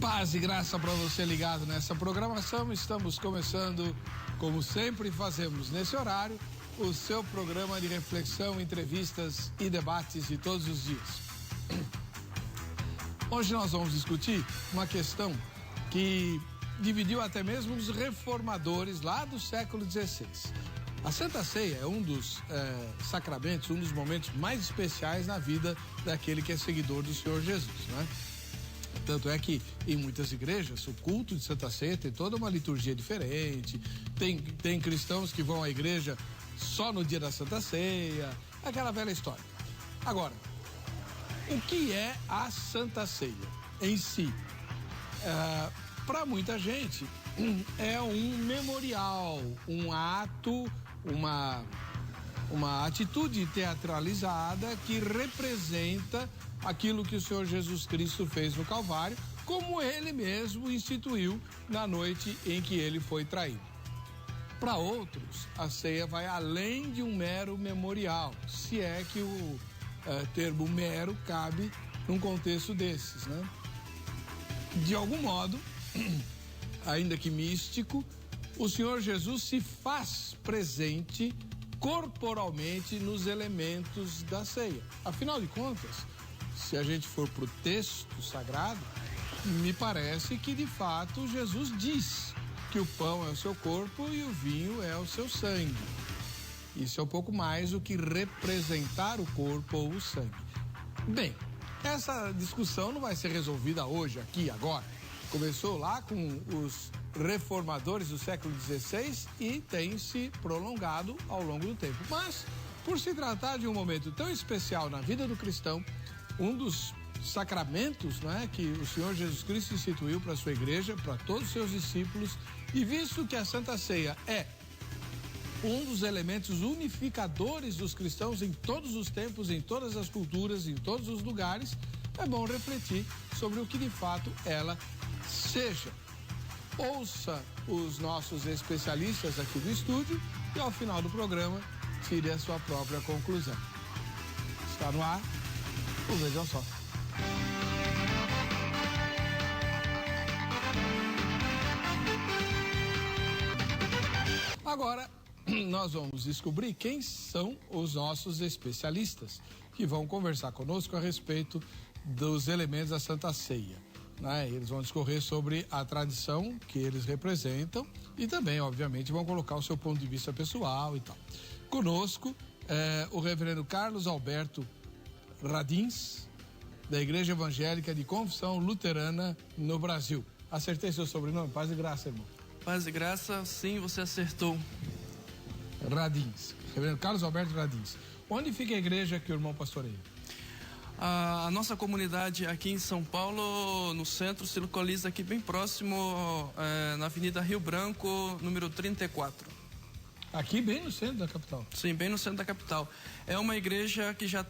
Paz e graça para você ligado nessa programação. Estamos começando, como sempre fazemos nesse horário, o seu programa de reflexão, entrevistas e debates de todos os dias. Hoje nós vamos discutir uma questão que dividiu até mesmo os reformadores lá do século XVI. A Santa Ceia é um dos sacramentos, um dos momentos mais especiais na vida daquele que é seguidor do Senhor Jesus, né? Tanto é que em muitas igrejas o culto de Santa Ceia tem toda uma liturgia diferente, tem cristãos que vão à igreja só no dia da Santa Ceia, aquela velha história. Agora, o que é a Santa Ceia em si? Para muita gente é um memorial, um ato, uma atitude teatralizada que representa aquilo que o Senhor Jesus Cristo fez no Calvário, como ele mesmo instituiu na noite em que ele foi traído. Para outros, a ceia vai além de um mero memorial, se é que o termo mero cabe num contexto desses, né? De algum modo, ainda que místico, o Senhor Jesus se faz presente corporalmente nos elementos da ceia. Afinal de contas, se a gente for para o texto sagrado, me parece que de fato Jesus diz que o pão é o seu corpo e o vinho é o seu sangue. Isso é um pouco mais do que representar o corpo ou o sangue. Bem, essa discussão não vai ser resolvida hoje, aqui, agora. Começou lá com os reformadores do século XVI e tem se prolongado ao longo do tempo. Mas, por se tratar de um momento tão especial na vida do cristão, um dos sacramentos, né, que o Senhor Jesus Cristo instituiu para a sua igreja, para todos os seus discípulos, e visto que a Santa Ceia é um dos elementos unificadores dos cristãos em todos os tempos, em todas as culturas, em todos os lugares, é bom refletir sobre o que de fato ela seja. Ouça os nossos especialistas aqui do estúdio e ao final do programa tire a sua própria conclusão. Está no ar o Vejam Só. Agora, nós vamos descobrir quem são os nossos especialistas que vão conversar conosco a respeito dos elementos da Santa Ceia, né? Eles vão discorrer sobre a tradição que eles representam e também, obviamente, vão colocar o seu ponto de vista pessoal e tal. Conosco, o reverendo Carlos Alberto Radins, da Igreja Evangélica de Confissão Luterana no Brasil. Acertei seu sobrenome? Paz e graça, irmão. Paz e graça, sim, você acertou. Radins, reverendo Carlos Alberto Radins. Onde fica a igreja que o irmão pastoreia? A nossa comunidade aqui em São Paulo, no centro, se localiza aqui bem próximo, na Avenida Rio Branco, número 34. Aqui bem no centro da capital? Sim, bem no centro da capital. É uma igreja que já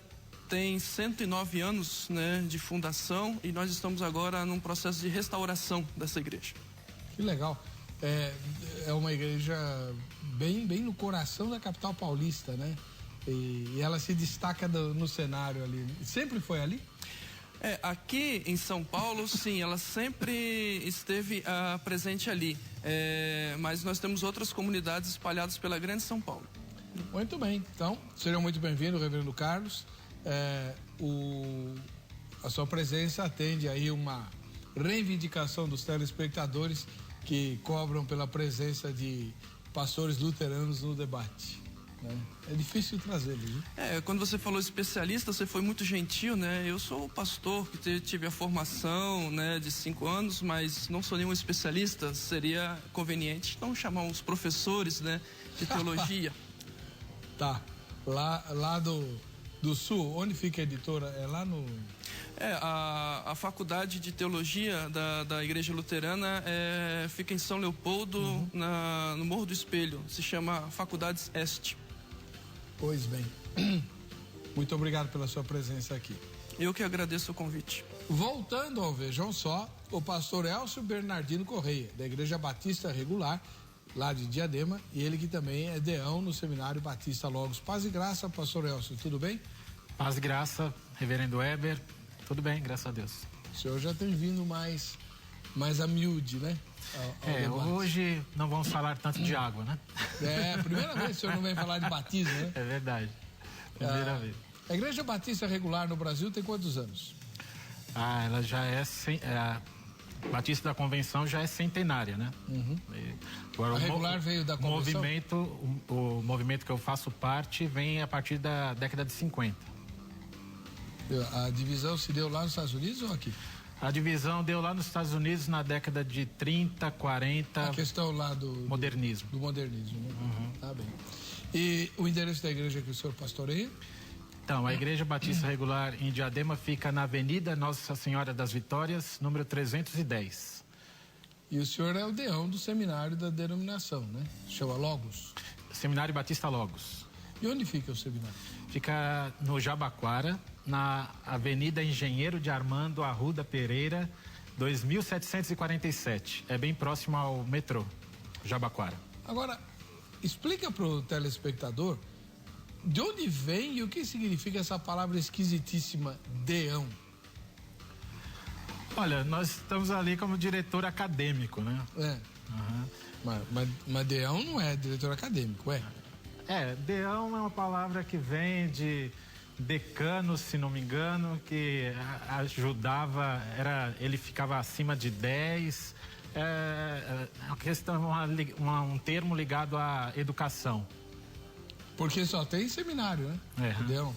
tem 109 anos, né, de fundação, e nós estamos agora num processo de restauração dessa igreja. Que legal. É uma igreja bem no coração da capital paulista, né? E ela se destaca no cenário ali. Sempre foi ali? Aqui em São Paulo, sim, ela sempre esteve presente ali. Mas nós temos outras comunidades espalhadas pela grande São Paulo. Muito bem. Então, sejam muito bem-vindos, reverendo Carlos. A sua presença atende aí uma reivindicação dos telespectadores que cobram pela presença de pastores luteranos no debate, né? É difícil trazê-los, viu? Quando você falou especialista, você foi muito gentil, né? Eu sou pastor que tive a formação, né, de 5 anos, mas não sou nenhum especialista. Seria conveniente então chamar os professores, né, de teologia. Tá. Lá do Sul, onde fica a editora? É lá no... A faculdade de teologia da Igreja Luterana fica em São Leopoldo, no Morro do Espelho. Se chama Faculdades Este. Pois bem. Muito obrigado pela sua presença aqui. Eu que agradeço o convite. Voltando ao Vejam Só, o pastor Elcio Bernardino Correia, da Igreja Batista Regular, lá de Diadema, e ele que também é deão no Seminário Batista Logos. Paz e graça, pastor Elcio, tudo bem? Paz e graça, reverendo Weber, tudo bem, graças a Deus. O senhor já tem vindo mais mais a miúde, né? Hoje não vamos falar tanto de água, né? Primeira vez que o senhor não vem falar de batismo, né? É verdade. Primeira vez. A Igreja Batista Regular no Brasil tem quantos anos? Ela já é... a Batista da Convenção já é centenária, né? Uhum. Agora, a Regular veio da Convenção? O movimento que eu faço parte vem a partir da década de 50. A divisão se deu lá nos Estados Unidos ou aqui? A divisão deu lá nos Estados Unidos na década de 30, 40... A questão lá do modernismo. Do modernismo, né? Uhum. Tá bem. E o endereço da igreja que o senhor pastoreia? Então, a Igreja Batista Regular em Diadema fica na Avenida Nossa Senhora das Vitórias, número 310. E o senhor é o deão do seminário da denominação, né? Chama Logos? Seminário Batista Logos. E onde fica o seminário? Fica no Jabaquara, na Avenida Engenheiro de Armando Arruda Pereira, 2747. É bem próximo ao metrô, Jabaquara. Agora, explica para o telespectador de onde vem e o que significa essa palavra esquisitíssima, deão. Olha, nós estamos ali como diretor acadêmico, né? Mas deão não é diretor acadêmico, é? Deão é uma palavra que vem de decano, se não me engano, que ajudava, ele ficava acima de 10. Uma questão, um termo ligado à educação. Porque só tem seminário, né? Deão.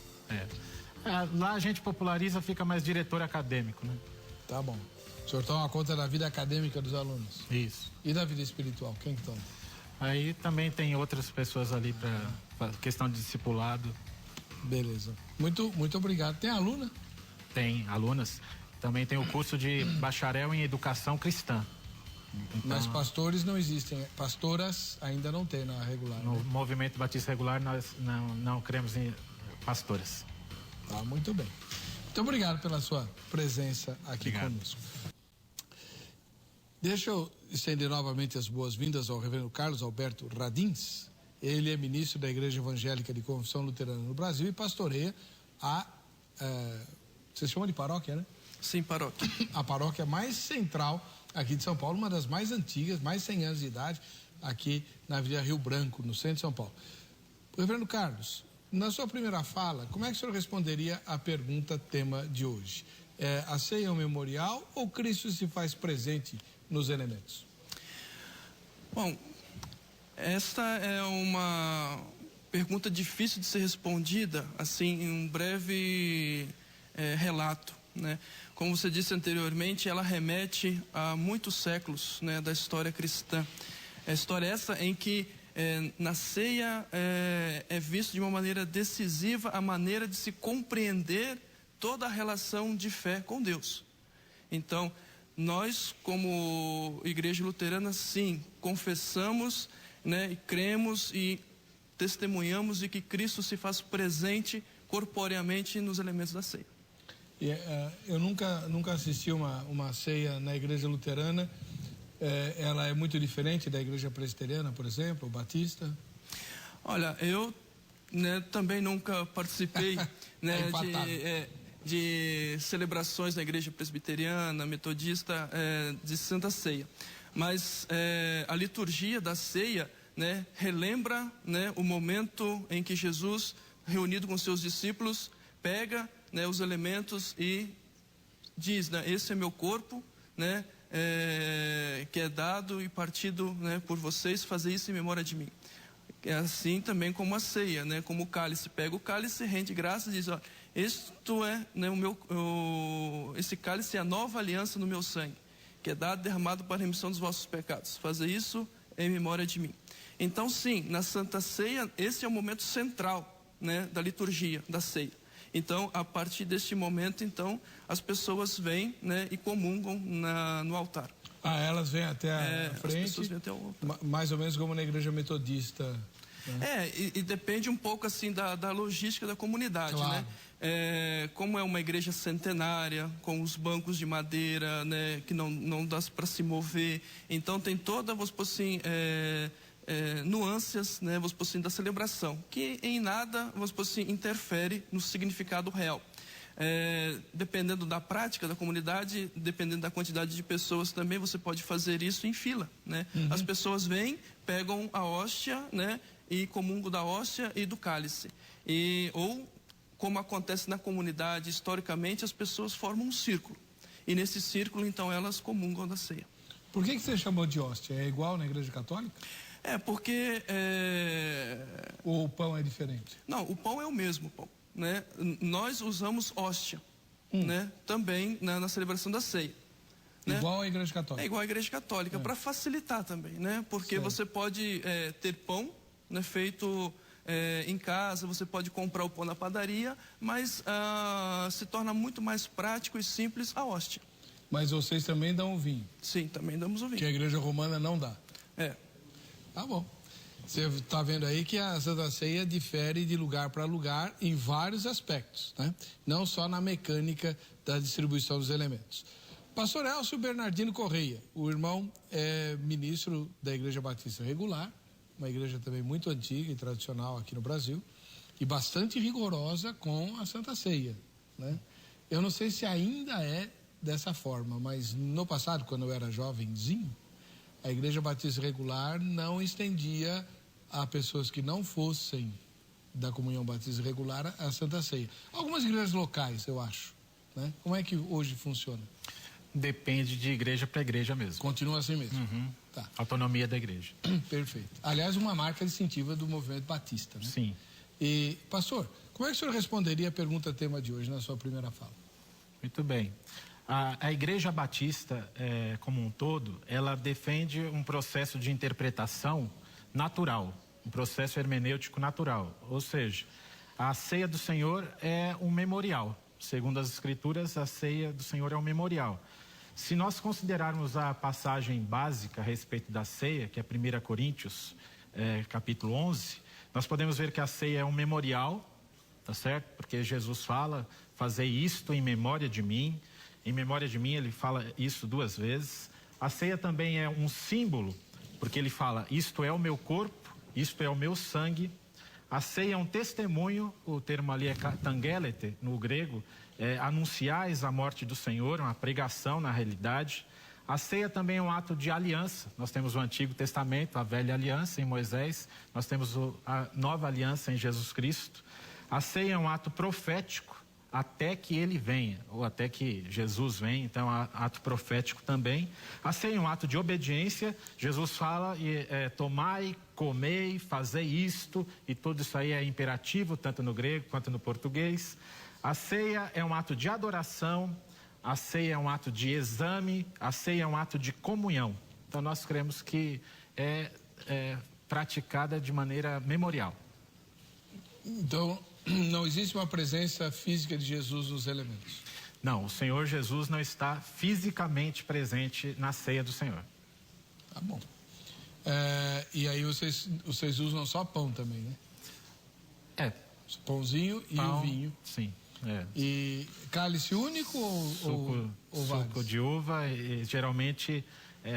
Lá a gente populariza, fica mais diretor acadêmico, né? Tá bom. O senhor toma conta da vida acadêmica dos alunos? Isso. E da vida espiritual, quem que toma? Aí também tem outras pessoas ali para questão de discipulado. Beleza. Muito obrigado. Tem aluna? Tem alunas. Também tem o curso de bacharel em educação cristã. Então, mas pastores não existem. Pastoras ainda não tem na regular. No movimento Batista Regular nós não cremos em pastoras. Tá, muito bem. Muito obrigado pela sua presença aqui conosco. Deixa eu estender novamente as boas-vindas ao reverendo Carlos Alberto Radins. Ele é ministro da Igreja Evangélica de Confissão Luterana no Brasil e pastoreia vocês chamam de paróquia, né? Sim, paróquia. A paróquia mais central aqui de São Paulo, uma das mais antigas, mais 100 anos de idade, aqui na Avenida Rio Branco, no centro de São Paulo. Reverendo Carlos, na sua primeira fala, como é que o senhor responderia à pergunta tema de hoje? A ceia é um memorial ou Cristo se faz presente nos elementos? Bom, esta é uma pergunta difícil de ser respondida, assim, em um breve relato, né? Como você disse anteriormente, ela remete a muitos séculos, né, da história cristã. A história essa em que na ceia é visto de uma maneira decisiva a maneira de se compreender toda a relação de fé com Deus. Então, nós como Igreja Luterana, sim, confessamos, né, e cremos e testemunhamos de que Cristo se faz presente corporeamente nos elementos da ceia. Eu nunca assisti uma ceia na Igreja Luterana. Ela é muito diferente da Igreja Presbiteriana, por exemplo, ou Batista? Olha, eu, né, também nunca participei né, de celebrações na Igreja Presbiteriana, Metodista, de Santa Ceia. Mas a liturgia da ceia, né, relembra, né, o momento em que Jesus, reunido com seus discípulos, pega, né, os elementos e diz, né, esse é meu corpo, né, que é dado e partido, né, por vocês, fazer isso em memória de mim. É assim também como a ceia, né, como o cálice, pega o cálice, rende graças e diz, ó, isto é, né, esse cálice é a nova aliança no meu sangue, que é dado e derramado para a remissão dos vossos pecados. Fazer isso em memória de mim. Então, sim, na Santa Ceia, esse é o momento central, né, da liturgia, da ceia. Então, a partir deste momento, então, as pessoas vêm, né, e comungam no altar. Elas vêm até a frente, as pessoas vêm até o altar. Mais ou menos como na Igreja Metodista. Né? E depende um pouco, assim, da logística da comunidade, claro. Né? Como é uma igreja centenária, com os bancos de madeira, né, que não dá para se mover, então tem toda, vamos supor assim, nuances, né, vamos supor assim, da celebração, que em nada, vamos supor assim, interfere no significado real. Dependendo da prática da comunidade, dependendo da quantidade de pessoas também, você pode fazer isso em fila, né? As pessoas vêm, pegam a hóstia, né? E comungam da hóstia e do cálice. Ou, como acontece na comunidade, historicamente, as pessoas formam um círculo. E nesse círculo, então, elas comungam da ceia. Por que você chamou de hóstia? É igual na Igreja Católica? Porque... Ou o pão é diferente? Não, o pão é o mesmo pão, né? Nós usamos hóstia, né? Também na celebração da ceia. Né? Igual à Igreja Católica? É igual à Igreja Católica, para facilitar também, né? Porque você pode ter pão, né, feito em casa, você pode comprar o pão na padaria, mas se torna muito mais prático e simples a hóstia. Mas vocês também dão o vinho? Sim, também damos o vinho. Que a Igreja Romana não dá? Tá bom. Você está vendo aí que a Santa Ceia difere de lugar para lugar em vários aspectos, né? Não só na mecânica da distribuição dos elementos. Pastor Elcio Bernardino Correia, o irmão é ministro da Igreja Batista Regular, uma igreja também muito antiga e tradicional aqui no Brasil, e bastante rigorosa com a Santa Ceia, né? Eu não sei se ainda é dessa forma, mas no passado, quando eu era jovenzinho, a Igreja Batista Regular não estendia a pessoas que não fossem da Comunhão Batista Regular a Santa Ceia. Algumas igrejas locais, eu acho, né? Como é que hoje funciona? Depende de igreja para igreja mesmo. Continua assim mesmo? Tá. Autonomia da igreja. Perfeito. Aliás, uma marca distintiva do movimento batista, né? Sim. E, pastor, como é que o senhor responderia a pergunta tema de hoje na sua primeira fala? Muito bem. A Igreja Batista, como um todo, ela defende um processo de interpretação natural, um processo hermenêutico natural. Ou seja, a ceia do Senhor é um memorial. Segundo as Escrituras, a ceia do Senhor é um memorial. Se nós considerarmos a passagem básica a respeito da ceia, que é 1 Coríntios, capítulo 11, nós podemos ver que a ceia é um memorial, tá certo? Porque Jesus fala, fazei isto em memória de mim. Em memória de mim, ele fala isso 2 vezes. A ceia também é um símbolo, porque ele fala, isto é o meu corpo, isto é o meu sangue. A ceia é um testemunho, o termo ali é katangelete, no grego, anunciais a morte do Senhor, uma pregação na realidade. A ceia também é um ato de aliança. Nós temos o Antigo Testamento, a velha aliança em Moisés, nós temos a nova aliança em Jesus Cristo. A ceia é um ato profético, até que ele venha, ou até que Jesus venha, então é um ato profético também. A ceia é um ato de obediência. Jesus fala, tomai, comei, fazei isto, e tudo isso aí é imperativo, tanto no grego quanto no português. A ceia é um ato de adoração, a ceia é um ato de exame, a ceia é um ato de comunhão. Então nós cremos que é praticada de maneira memorial. Então, não existe uma presença física de Jesus nos elementos? Não, o Senhor Jesus não está fisicamente presente na ceia do Senhor. Tá bom. E aí vocês usam só pão também, né? Pãozinho e pão, o vinho. Sim. E cálice único ou vários? Suco de uva, e geralmente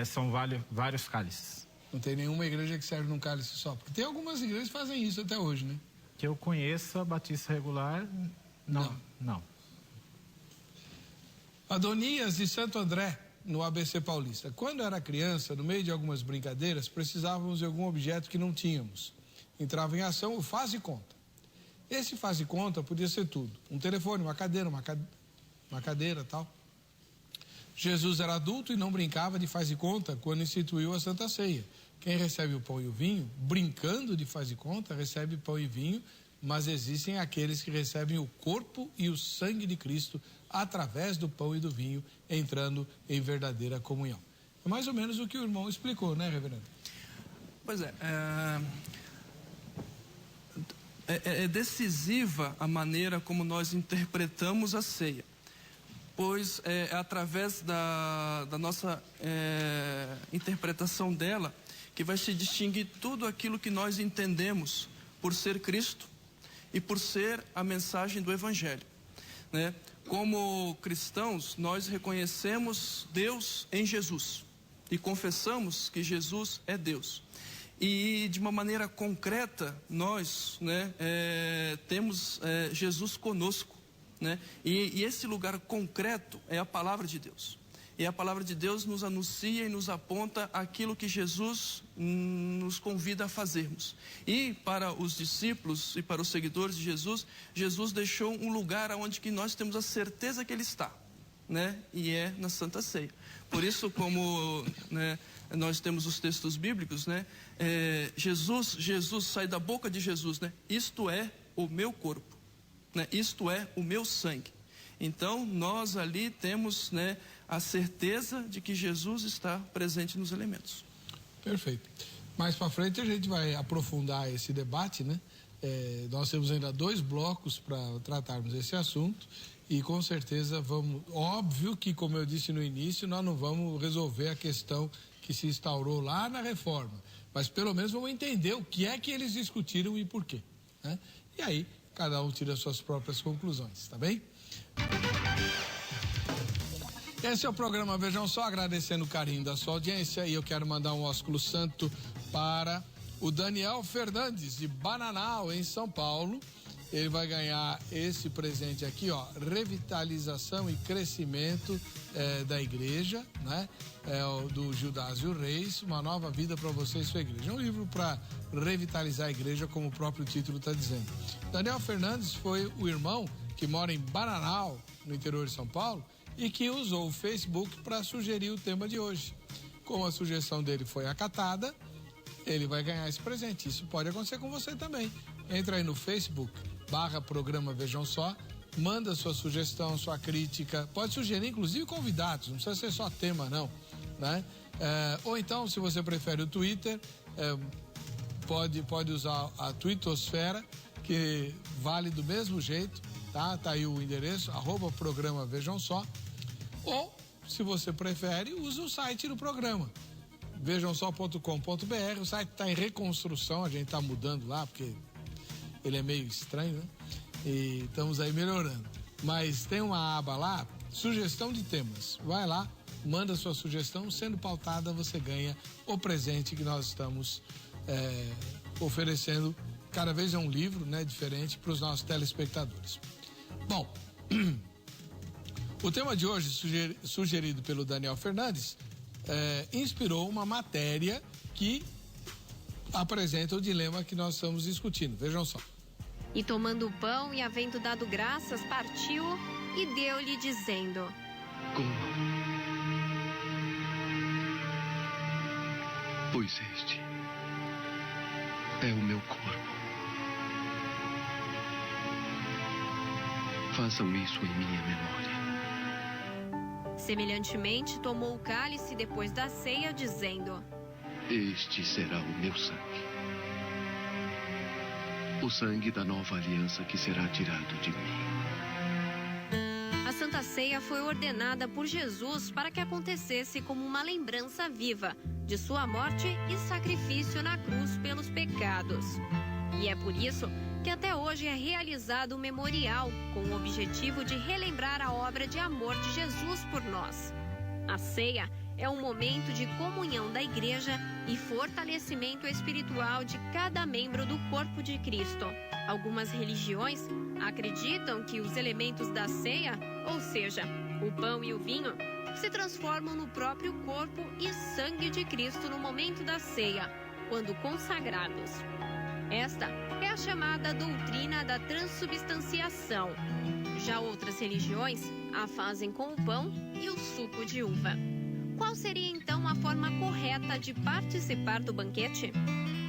são vários cálices. Não tem nenhuma igreja que serve num cálice só? Porque tem algumas igrejas que fazem isso até hoje, né? Que eu conheça, Batista Regular, não. Adonias de Santo André, no ABC Paulista. Quando era criança, no meio de algumas brincadeiras, precisávamos de algum objeto que não tínhamos. Entrava em ação o faz e conta. Esse faz e conta podia ser tudo. Um telefone, uma cadeira, tal. Jesus era adulto e não brincava de faz e conta quando instituiu a Santa Ceia. Quem recebe o pão e o vinho, brincando de faz e conta, recebe pão e vinho, mas existem aqueles que recebem o corpo e o sangue de Cristo através do pão e do vinho, entrando em verdadeira comunhão. É mais ou menos o que o irmão explicou, né, reverendo? Pois é decisiva a maneira como nós interpretamos a ceia, pois é através da nossa interpretação dela que vai se distinguir tudo aquilo que nós entendemos por ser Cristo e por ser a mensagem do Evangelho, né? Como cristãos, nós reconhecemos Deus em Jesus e confessamos que Jesus é Deus. E de uma maneira concreta, nós temos Jesus conosco, né? E esse lugar concreto é a palavra de Deus. E a palavra de Deus nos anuncia e nos aponta aquilo que Jesus nos convida a fazermos. E para os discípulos e para os seguidores de Jesus, Jesus deixou um lugar onde que nós temos a certeza que Ele está, né? E é na Santa Ceia. Por isso, como, né, nós temos os textos bíblicos, né? Jesus sai da boca de Jesus, né? Isto é o meu corpo, né? Isto é o meu sangue. Então, nós ali temos, né, a certeza de que Jesus está presente nos elementos. Perfeito. Mais para frente a gente vai aprofundar esse debate, né? Nós temos ainda 2 blocos para tratarmos esse assunto e com certeza vamos... Óbvio que, como eu disse no início, nós não vamos resolver a questão que se instaurou lá na reforma, mas pelo menos vamos entender o que é que eles discutiram e por quê, né? E aí, cada um tira suas próprias conclusões, tá bem? Esse é o programa Vejam Só, agradecendo o carinho da sua audiência, e eu quero mandar um ósculo santo para o Daniel Fernandes, de Bananal, em São Paulo. Ele vai ganhar esse presente aqui, ó, Revitalização e Crescimento da Igreja, né? Do Gildásio Reis, Uma Nova Vida para Você e Sua Igreja. É um livro para revitalizar a igreja, como o próprio título está dizendo. Daniel Fernandes foi o irmão que mora em Bananal, no interior de São Paulo, e que usou o Facebook para sugerir o tema de hoje. Como a sugestão dele foi acatada, ele vai ganhar esse presente. Isso pode acontecer com você também. Entra aí no Facebook, /programa Vejam Só, manda sua sugestão, sua crítica, pode sugerir inclusive convidados, não precisa ser só tema não, né? Ou então, se você prefere o Twitter, pode usar a Twittosfera, que vale do mesmo jeito, tá? Tá aí o endereço, @programa Vejam Só. Ou, se você prefere, use o site do programa, vejamsó.com.br. O site está em reconstrução, a gente está mudando lá, porque ele é meio estranho, né? E estamos aí melhorando. Mas tem uma aba lá, sugestão de temas. Vai lá, manda sua sugestão, sendo pautada você ganha o presente que nós estamos oferecendo. Cada vez é um livro, né, diferente para os nossos telespectadores. Bom, o tema de hoje, sugerido pelo Daniel Fernandes, inspirou uma matéria que apresenta o dilema que nós estamos discutindo. Vejam só. E tomando o pão e havendo dado graças, partiu e deu-lhe dizendo: Comam, pois este é o meu corpo. Façam isso em minha memória. Semelhantemente, tomou o cálice depois da ceia, dizendo: Este será o meu sangue. O sangue da nova aliança que será tirado de mim. A Santa Ceia foi ordenada por Jesus para que acontecesse como uma lembrança viva de sua morte e sacrifício na cruz pelos pecados. E é por isso que até hoje é realizado o memorial com o objetivo de relembrar a obra de amor de Jesus por nós. A ceia é um momento de comunhão da igreja e fortalecimento espiritual de cada membro do corpo de Cristo. Algumas religiões acreditam que os elementos da ceia, ou seja, o pão e o vinho, se transformam no próprio corpo e sangue de Cristo no momento da ceia, quando consagrados. Esta é a chamada doutrina da transubstanciação. Já outras religiões a fazem com o pão e o suco de uva. Qual seria então a forma correta de participar do banquete?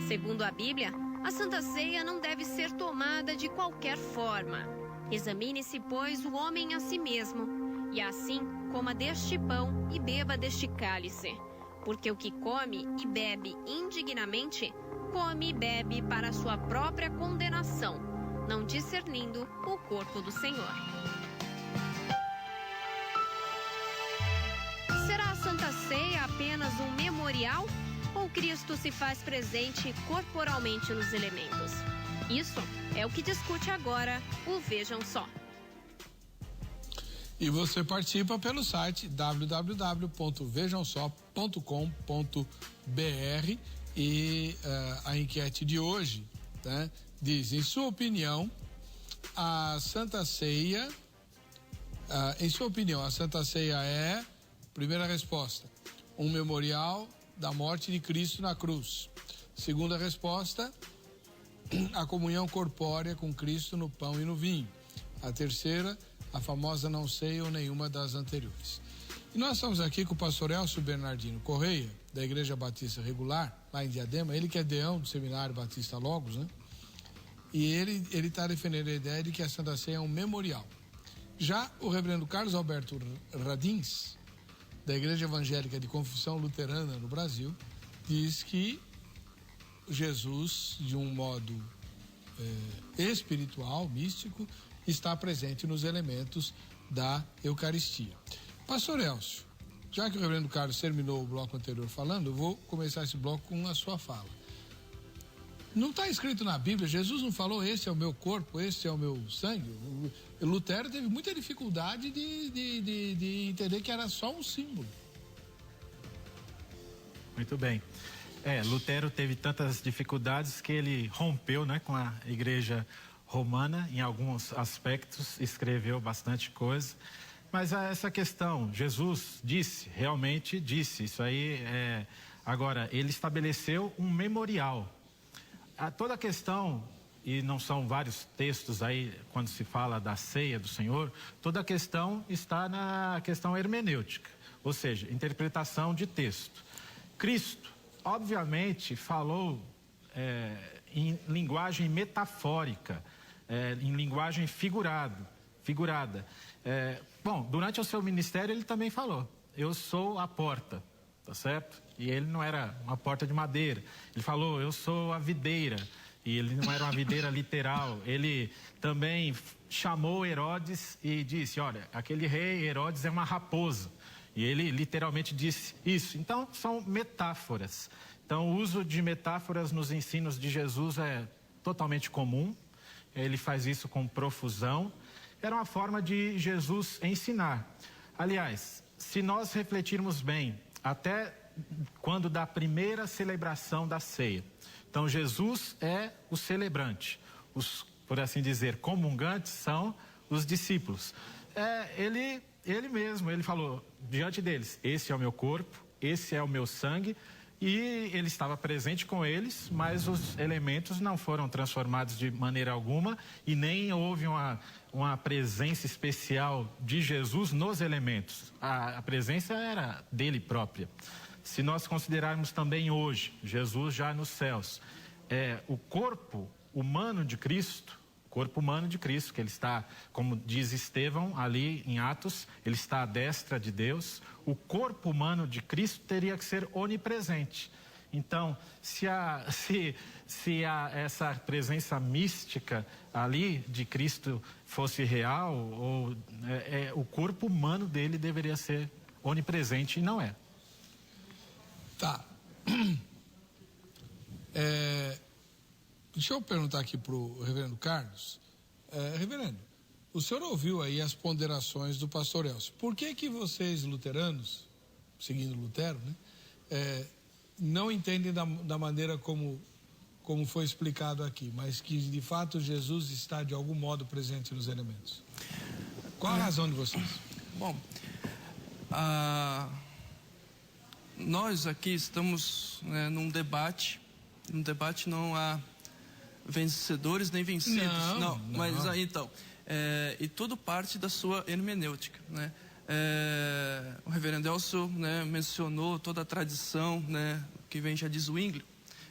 Segundo a Bíblia, a Santa Ceia não deve ser tomada de qualquer forma. Examine-se, pois, o homem a si mesmo, e assim coma deste pão e beba deste cálice. Porque o que come e bebe indignamente, come e bebe para sua própria condenação, não discernindo o corpo do Senhor. Será a Santa Ceia apenas um memorial? Ou Cristo se faz presente corporalmente nos elementos? Isso é o que discute agora o Vejam Só. E você participa pelo site www.vejamsó.com.br e a enquete de hoje, né, diz: em sua opinião, a Santa Ceia Em sua opinião, a Santa Ceia é, primeira resposta, um memorial da morte de Cristo na cruz. Segunda resposta, a comunhão corpórea com Cristo no pão e no vinho. A terceira, a famosa não ceia ou nenhuma das anteriores. E nós estamos aqui com o pastor Elcio Bernardino Correia, da Igreja Batista Regular, lá em Diadema, ele que é deão do Seminário Batista Logos, né? E ele está defendendo a ideia de que a Santa Ceia é um memorial. Já o reverendo Carlos Alberto Radins, da Igreja Evangélica de Confissão Luterana no Brasil, diz que Jesus, de um modo espiritual, místico, está presente nos elementos da Eucaristia. Pastor Elcio, já que o reverendo Carlos terminou o bloco anterior falando, eu vou começar esse bloco com a sua fala. Não está escrito na Bíblia, Jesus não falou, esse é o meu corpo, esse é o meu sangue. O Lutero teve muita dificuldade de entender que era só um símbolo. Muito bem. Lutero teve tantas dificuldades que ele rompeu, né, com a Igreja Romana, em alguns aspectos, escreveu bastante coisa. Mas essa questão, Jesus realmente disse, isso aí Agora, ele estabeleceu um memorial. Toda a questão, e não são vários textos aí, quando se fala da ceia do Senhor, toda a questão está na questão hermenêutica, ou seja, interpretação de texto. Cristo, obviamente, falou em linguagem metafórica, em linguagem figurada. Durante o seu ministério ele também falou, eu sou a porta, tá certo? E ele não era uma porta de madeira. Ele falou, eu sou a videira, e ele não era uma videira literal. Ele também chamou Herodes e disse, olha, aquele rei Herodes é uma raposa. E ele literalmente disse isso. Então, são metáforas. Então, o uso de metáforas nos ensinos de Jesus é totalmente comum. Ele faz isso com profusão. Era uma forma de Jesus ensinar. Aliás, se nós refletirmos bem, até quando da primeira celebração da ceia. Então, Jesus é o celebrante. Os, por assim dizer, comungantes são os discípulos. Ele mesmo, ele falou diante deles, esse é o meu corpo, esse é o meu sangue, e ele estava presente com eles, mas os elementos não foram transformados de maneira alguma e nem houve uma presença especial de Jesus nos elementos. A presença era dele própria. Se nós considerarmos também hoje, Jesus já nos céus, o corpo humano de Cristo, que ele está, como diz Estevão ali em Atos, ele está à destra de Deus. O corpo humano de Cristo teria que ser onipresente. Então, se essa presença mística ali de Cristo fosse real, o corpo humano dele deveria ser onipresente e não é. Tá. Deixa eu perguntar aqui para o reverendo Carlos. Reverendo, o senhor ouviu aí as ponderações do pastor Elcio. Por que vocês, luteranos, seguindo Lutero, né, não entendem da maneira como foi explicado aqui, mas que de fato Jesus está de algum modo presente nos elementos? Qual a razão de vocês? Bom, nós aqui estamos num debate. No debate não há vencedores nem vencidos. Não. Mas aí então, e tudo parte da sua hermenêutica, né? O reverendo Elcio, né, mencionou toda a tradição, né, que vem já de Zwingli,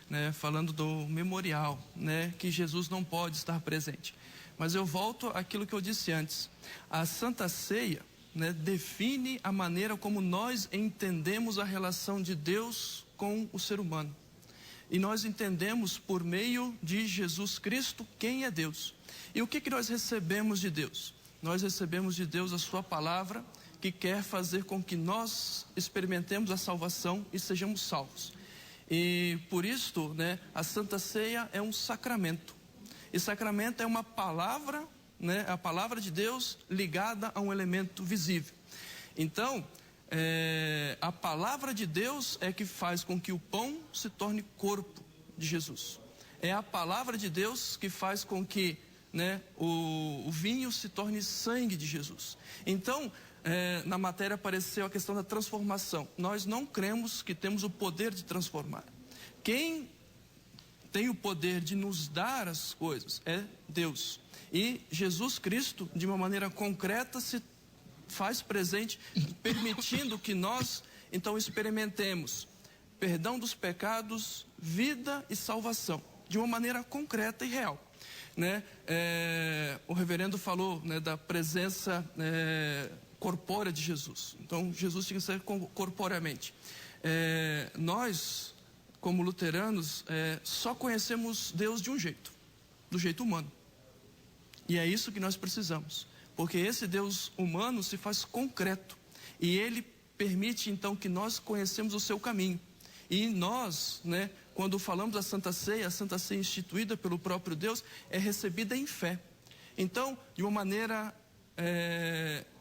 né, falando do memorial, né, que Jesus não pode estar presente. Mas eu volto àquilo que eu disse antes. A Santa Ceia, né, define a maneira como nós entendemos a relação de Deus com o ser humano. E nós entendemos por meio de Jesus Cristo quem é Deus. E o que nós recebemos de Deus? Nós recebemos de Deus a sua palavra, que quer fazer com que nós experimentemos a salvação e sejamos salvos. E por isto, né, a Santa Ceia é um sacramento. E sacramento é uma palavra, né, a palavra de Deus ligada a um elemento visível. Então, a palavra de Deus é que faz com que o pão se torne corpo de Jesus. É a palavra de Deus que faz com que né, o vinho se torne sangue de Jesus. Então, na matéria apareceu a questão da transformação. Nós não cremos que temos o poder de transformar. Quem tem o poder de nos dar as coisas é Deus. E Jesus Cristo, de uma maneira concreta, se faz presente, permitindo que nós, então, experimentemos perdão dos pecados, vida e salvação, de uma maneira concreta e real. Né? O reverendo falou, né, da presença corpórea de Jesus. Então, Jesus tinha que ser corporeamente. Nós, como luteranos, só conhecemos Deus de um jeito, do jeito humano. E é isso que nós precisamos, porque esse Deus humano se faz concreto e ele permite então que nós conhecemos o seu caminho. E nós, né, quando falamos da Santa Ceia, a Santa Ceia instituída pelo próprio Deus é recebida em fé. Então, de uma maneira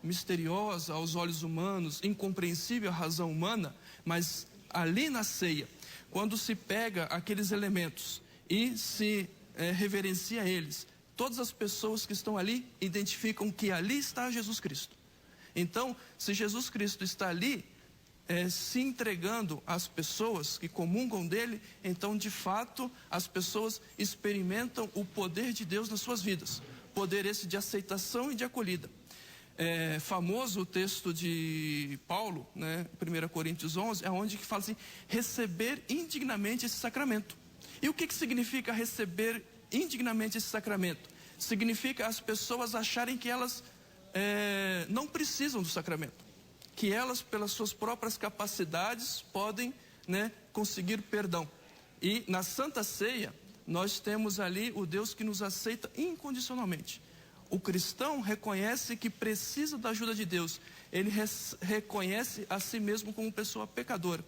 misteriosa aos olhos humanos, incompreensível à razão humana, mas ali na ceia, quando se pega aqueles elementos e se reverencia eles, todas as pessoas que estão ali identificam que ali está Jesus Cristo. Então, se Jesus Cristo está ali, se entregando às pessoas que comungam dele, então de fato as pessoas experimentam o poder de Deus nas suas vidas, poder esse de aceitação e de acolhida. Famoso o texto de Paulo, né, 1 Coríntios 11, é onde que fala assim, receber indignamente esse sacramento. E o que significa receber indignamente esse sacramento? Significa as pessoas acharem que elas não precisam do sacramento, que elas, pelas suas próprias capacidades, podem, né, conseguir perdão. E na Santa Ceia, nós temos ali o Deus que nos aceita incondicionalmente. O cristão reconhece que precisa da ajuda de Deus. Ele reconhece a si mesmo como pessoa pecadora.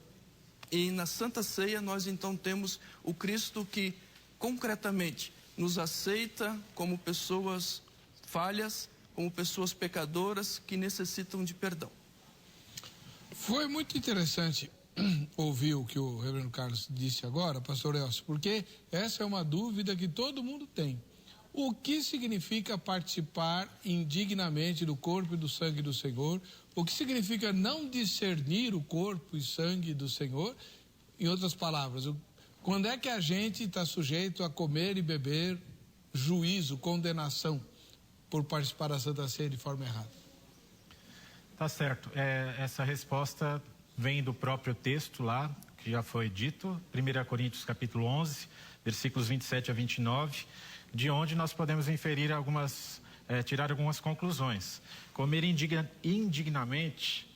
E na Santa Ceia, nós então temos o Cristo que, concretamente, nos aceita como pessoas falhas, como pessoas pecadoras que necessitam de perdão. Foi muito interessante ouvir o que o reverendo Carlos disse agora, pastor Elcio, porque essa é uma dúvida que todo mundo tem. O que significa participar indignamente do corpo e do sangue do Senhor? O que significa não discernir o corpo e sangue do Senhor? Em outras palavras, quando é que a gente está sujeito a comer e beber juízo, condenação, por participar da Santa Ceia de forma errada? Tá certo. Essa resposta vem do próprio texto lá, que já foi dito, 1 Coríntios capítulo 11, versículos 27 a 29, de onde nós podemos inferir tirar algumas conclusões. Comer indignamente,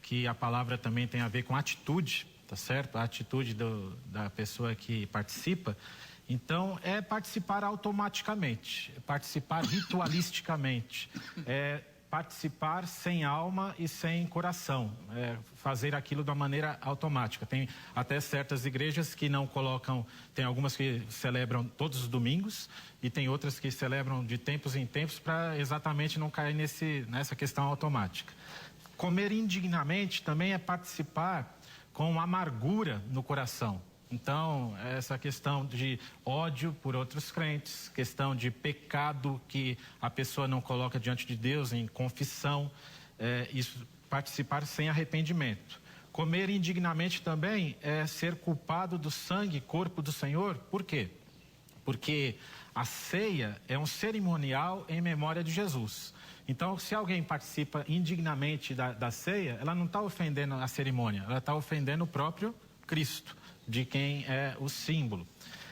que a palavra também tem a ver com atitude, tá certo? A atitude da pessoa que participa. Então, é participar automaticamente, participar ritualisticamente, participar sem alma e sem coração, fazer aquilo da maneira automática. Tem até certas igrejas que não colocam, tem algumas que celebram todos os domingos e tem outras que celebram de tempos em tempos para exatamente não cair nessa questão automática. Comer indignamente também é participar com amargura no coração. Então, essa questão de ódio por outros crentes, questão de pecado que a pessoa não coloca diante de Deus em confissão, isso, participar sem arrependimento. Comer indignamente também é ser culpado do sangue, corpo do Senhor. Por quê? Porque a ceia é um cerimonial em memória de Jesus. Então, se alguém participa indignamente da ceia, ela não está ofendendo a cerimônia, ela está ofendendo o próprio Cristo, de quem é o símbolo.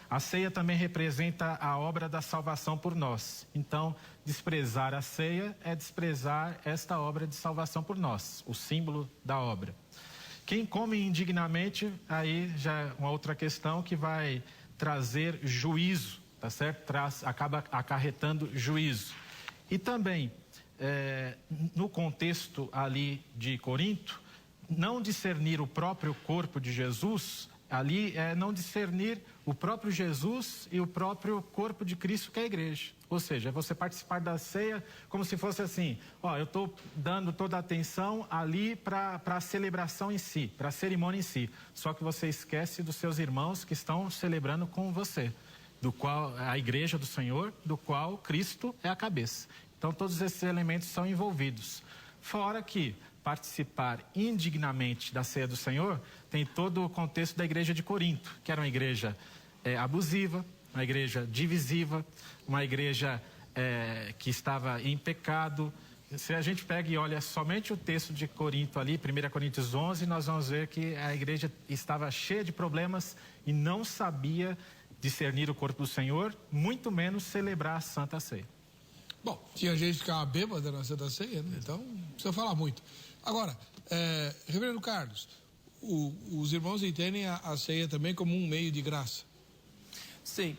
A ceia também representa a obra da salvação por nós. Então, desprezar a ceia é desprezar esta obra de salvação por nós, o símbolo da obra. Quem come indignamente, aí já é uma outra questão que vai trazer juízo, tá certo? Acaba acarretando juízo. E também, no contexto ali de Corinto, não discernir o próprio corpo de Jesus, ali é não discernir o próprio Jesus e o próprio corpo de Cristo, que é a igreja. Ou seja, é você participar da ceia como se fosse assim, eu estou dando toda a atenção ali para a celebração em si, para a cerimônia em si. Só que você esquece dos seus irmãos que estão celebrando com você. do qual a igreja do Senhor, do qual Cristo é a cabeça. Então todos esses elementos são envolvidos. Fora que participar indignamente da ceia do Senhor tem todo o contexto da igreja de Corinto, que era uma igreja abusiva, uma igreja divisiva, uma igreja que estava em pecado. Se a gente pega e olha somente o texto de Corinto ali, 1 Coríntios 11, nós vamos ver que a igreja estava cheia de problemas e não sabia discernir o corpo do Senhor, muito menos celebrar a Santa Ceia. Bom, tinha gente que ficava bêbada na Santa Ceia, né? Então não precisa falar muito. Agora, Reverendo Carlos, os irmãos entendem a ceia também como um meio de graça? Sim,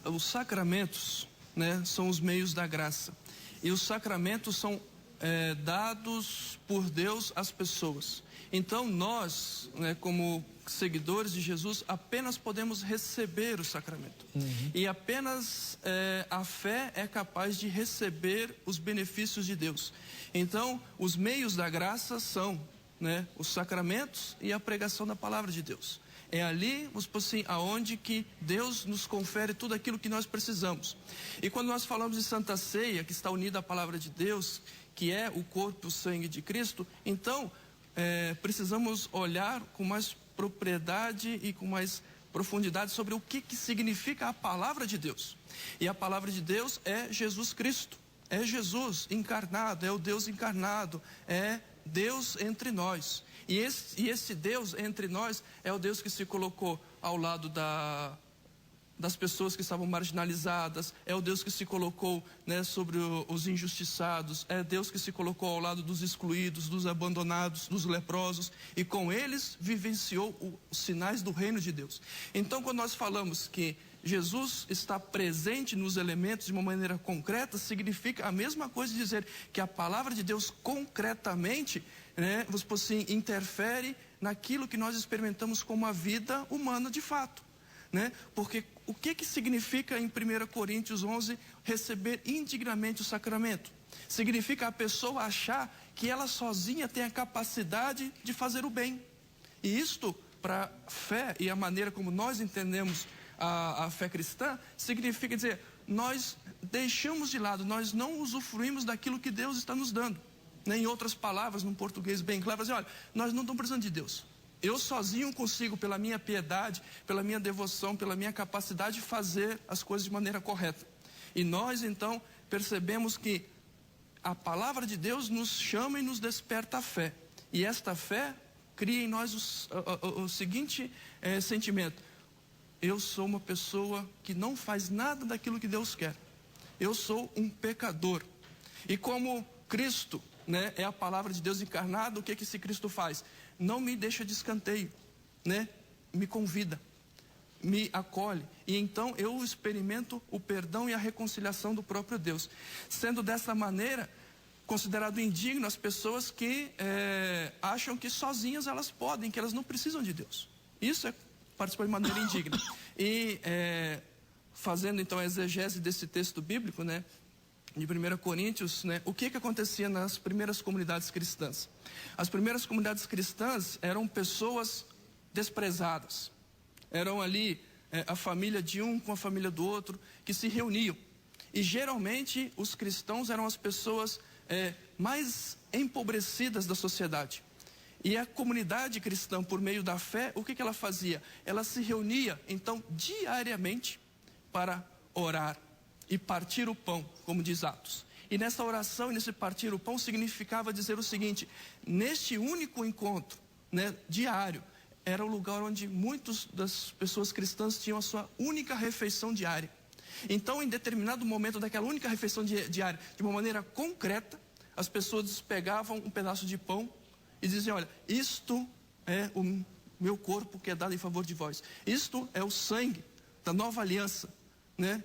os sacramentos, né, são os meios da graça. E os sacramentos são dados por Deus às pessoas. Então nós, né, como seguidores de Jesus, apenas podemos receber o sacramento. E apenas a fé é capaz de receber os benefícios de Deus. Então, os meios da graça são, né, os sacramentos e a pregação da palavra de Deus. É ali, assim, aonde que Deus nos confere tudo aquilo que nós precisamos. E quando nós falamos de Santa Ceia, que está unida à palavra de Deus, que é o corpo e o sangue de Cristo, então precisamos olhar com mais propriedade e com mais profundidade sobre o que significa a palavra de Deus. E a palavra de Deus é Jesus Cristo, é Jesus encarnado, é o Deus encarnado, é Deus entre nós. E esse Deus entre nós é o Deus que se colocou ao lado das pessoas que estavam marginalizadas, é o Deus que se colocou, né, sobre os injustiçados, é Deus que se colocou ao lado dos excluídos, dos abandonados, dos leprosos, e com eles vivenciou os sinais do reino de Deus. Então, quando nós falamos que Jesus está presente nos elementos de uma maneira concreta, significa a mesma coisa de dizer que a palavra de Deus concretamente, né, assim, interfere naquilo que nós experimentamos como a vida humana de fato, né? Porque o que significa em 1 Coríntios 11 receber indignamente o sacramento? Significa a pessoa achar que ela sozinha tem a capacidade de fazer o bem. E isto, para a fé e a maneira como nós entendemos a fé cristã, significa dizer, nós deixamos de lado, nós não usufruímos daquilo que Deus está nos dando. Né? Em outras palavras, num português bem claro, assim, olha, nós não estamos precisando de Deus. Eu sozinho consigo, pela minha piedade, pela minha devoção, pela minha capacidade de fazer as coisas de maneira correta. E nós, então, percebemos que a palavra de Deus nos chama e nos desperta a fé. E esta fé cria em nós o seguinte sentimento: eu sou uma pessoa que não faz nada daquilo que Deus quer. Eu sou um pecador. E como Cristo, né, é a palavra de Deus encarnada, o que esse Cristo faz? Não me deixa de escanteio, né? Me convida, me acolhe. E então eu experimento o perdão e a reconciliação do próprio Deus. Sendo dessa maneira considerado indigno as pessoas que acham que sozinhas elas podem, que elas não precisam de Deus. Isso é participar de maneira indigna. E fazendo então a exegese desse texto bíblico, né, de 1 Coríntios, né, o que acontecia nas primeiras comunidades cristãs? As primeiras comunidades cristãs eram pessoas desprezadas. Eram ali a família de um com a família do outro, que se reuniam. E geralmente os cristãos eram as pessoas mais empobrecidas da sociedade. E a comunidade cristã, por meio da fé, o que ela fazia? Ela se reunia, então, diariamente para orar e partir o pão, como diz Atos. E nessa oração e nesse partir o pão significava dizer o seguinte: neste único encontro, né, diário, era o lugar onde muitas das pessoas cristãs tinham a sua única refeição diária. Então, em determinado momento daquela única refeição diária, de uma maneira concreta, as pessoas pegavam um pedaço de pão e diziam: olha, isto é o meu corpo que é dado em favor de vós. Isto é o sangue da nova aliança, né?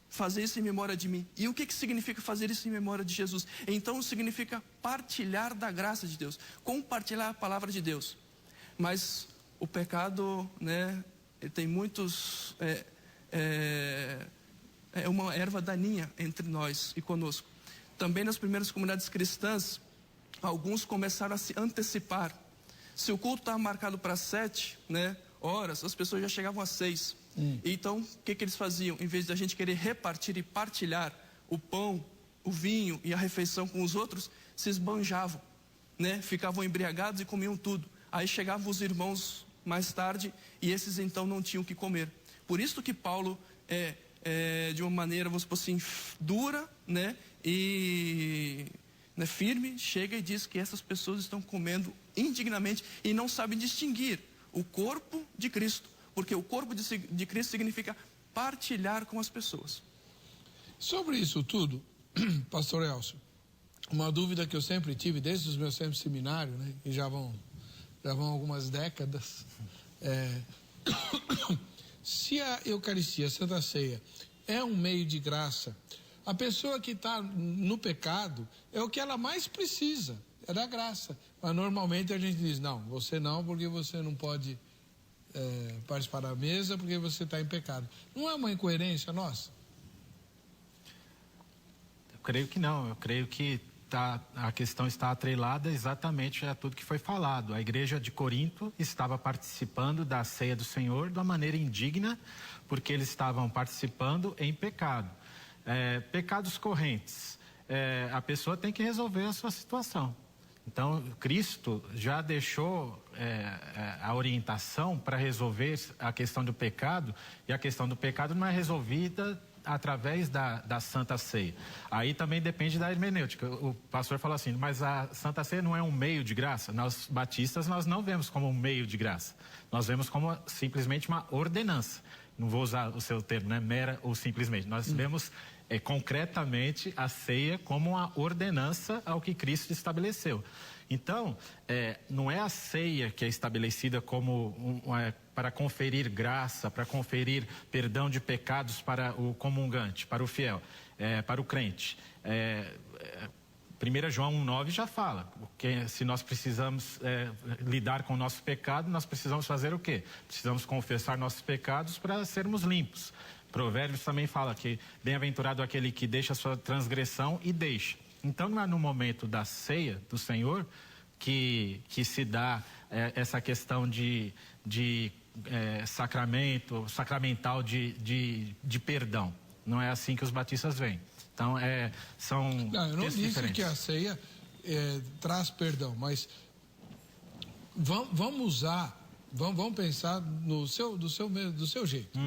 Fazer isso em memória de mim. E o que significa fazer isso em memória de Jesus? Então significa partilhar da graça de Deus, compartilhar a palavra de Deus. Mas o pecado, né, ele tem muitos... é uma erva daninha entre nós e conosco. Também nas primeiras comunidades cristãs, alguns começaram a se antecipar. Se o culto estava marcado para 7, né, horas, as pessoas já chegavam às 6. Então, o que eles faziam? Em vez de a gente querer repartir e partilhar o pão, o vinho e a refeição com os outros, se esbanjavam, né? Ficavam embriagados e comiam tudo. Aí chegavam os irmãos mais tarde e esses então não tinham o que comer. Por isso que Paulo de uma maneira, vamos supor assim, dura, né? E firme, chega e diz que essas pessoas estão comendo indignamente e não sabem distinguir o corpo de Cristo, porque o corpo de Cristo significa partilhar com as pessoas. Sobre isso tudo, pastor Elcio, uma dúvida que eu sempre tive desde os meus tempos de seminário, né, que já vão algumas décadas, se a Eucaristia, a Santa Ceia, é um meio de graça, a pessoa que está no pecado é o que ela mais precisa, é da graça. Mas normalmente a gente diz, não, você não, porque você não pode participar da mesa, porque você está em pecado. Não é uma incoerência nossa? Eu creio que não, eu creio que a questão está atrelada exatamente a tudo que foi falado. A igreja de Corinto estava participando da ceia do Senhor de uma maneira indigna, porque eles estavam participando em pecado. Pecados correntes, a pessoa tem que resolver a sua situação. Então, Cristo já deixou a orientação para resolver a questão do pecado, e a questão do pecado não é resolvida através da Santa Ceia. Aí também depende da hermenêutica. O pastor falou assim, mas a Santa Ceia não é um meio de graça? Nós, batistas, nós não vemos como um meio de graça. Nós vemos como simplesmente uma ordenança. Não vou usar o seu termo, né? Mera ou simplesmente. Nós vemos concretamente a ceia como uma ordenança ao que Cristo estabeleceu. Então, não é a ceia que é estabelecida como para conferir graça, para conferir perdão de pecados para o comungante, para o fiel, para o crente. 1 João 1,9 já fala que se nós precisamos lidar com o nosso pecado, nós precisamos fazer o quê? Precisamos confessar nossos pecados para sermos limpos. Provérbios também fala que bem-aventurado aquele que deixa a sua transgressão e deixa. Então não é no momento da ceia do Senhor que se dá essa questão de sacramental de perdão. Não é assim que os batistas veem. Então são eu não disse diferentes. que a ceia traz perdão, mas vamos pensar do seu jeito.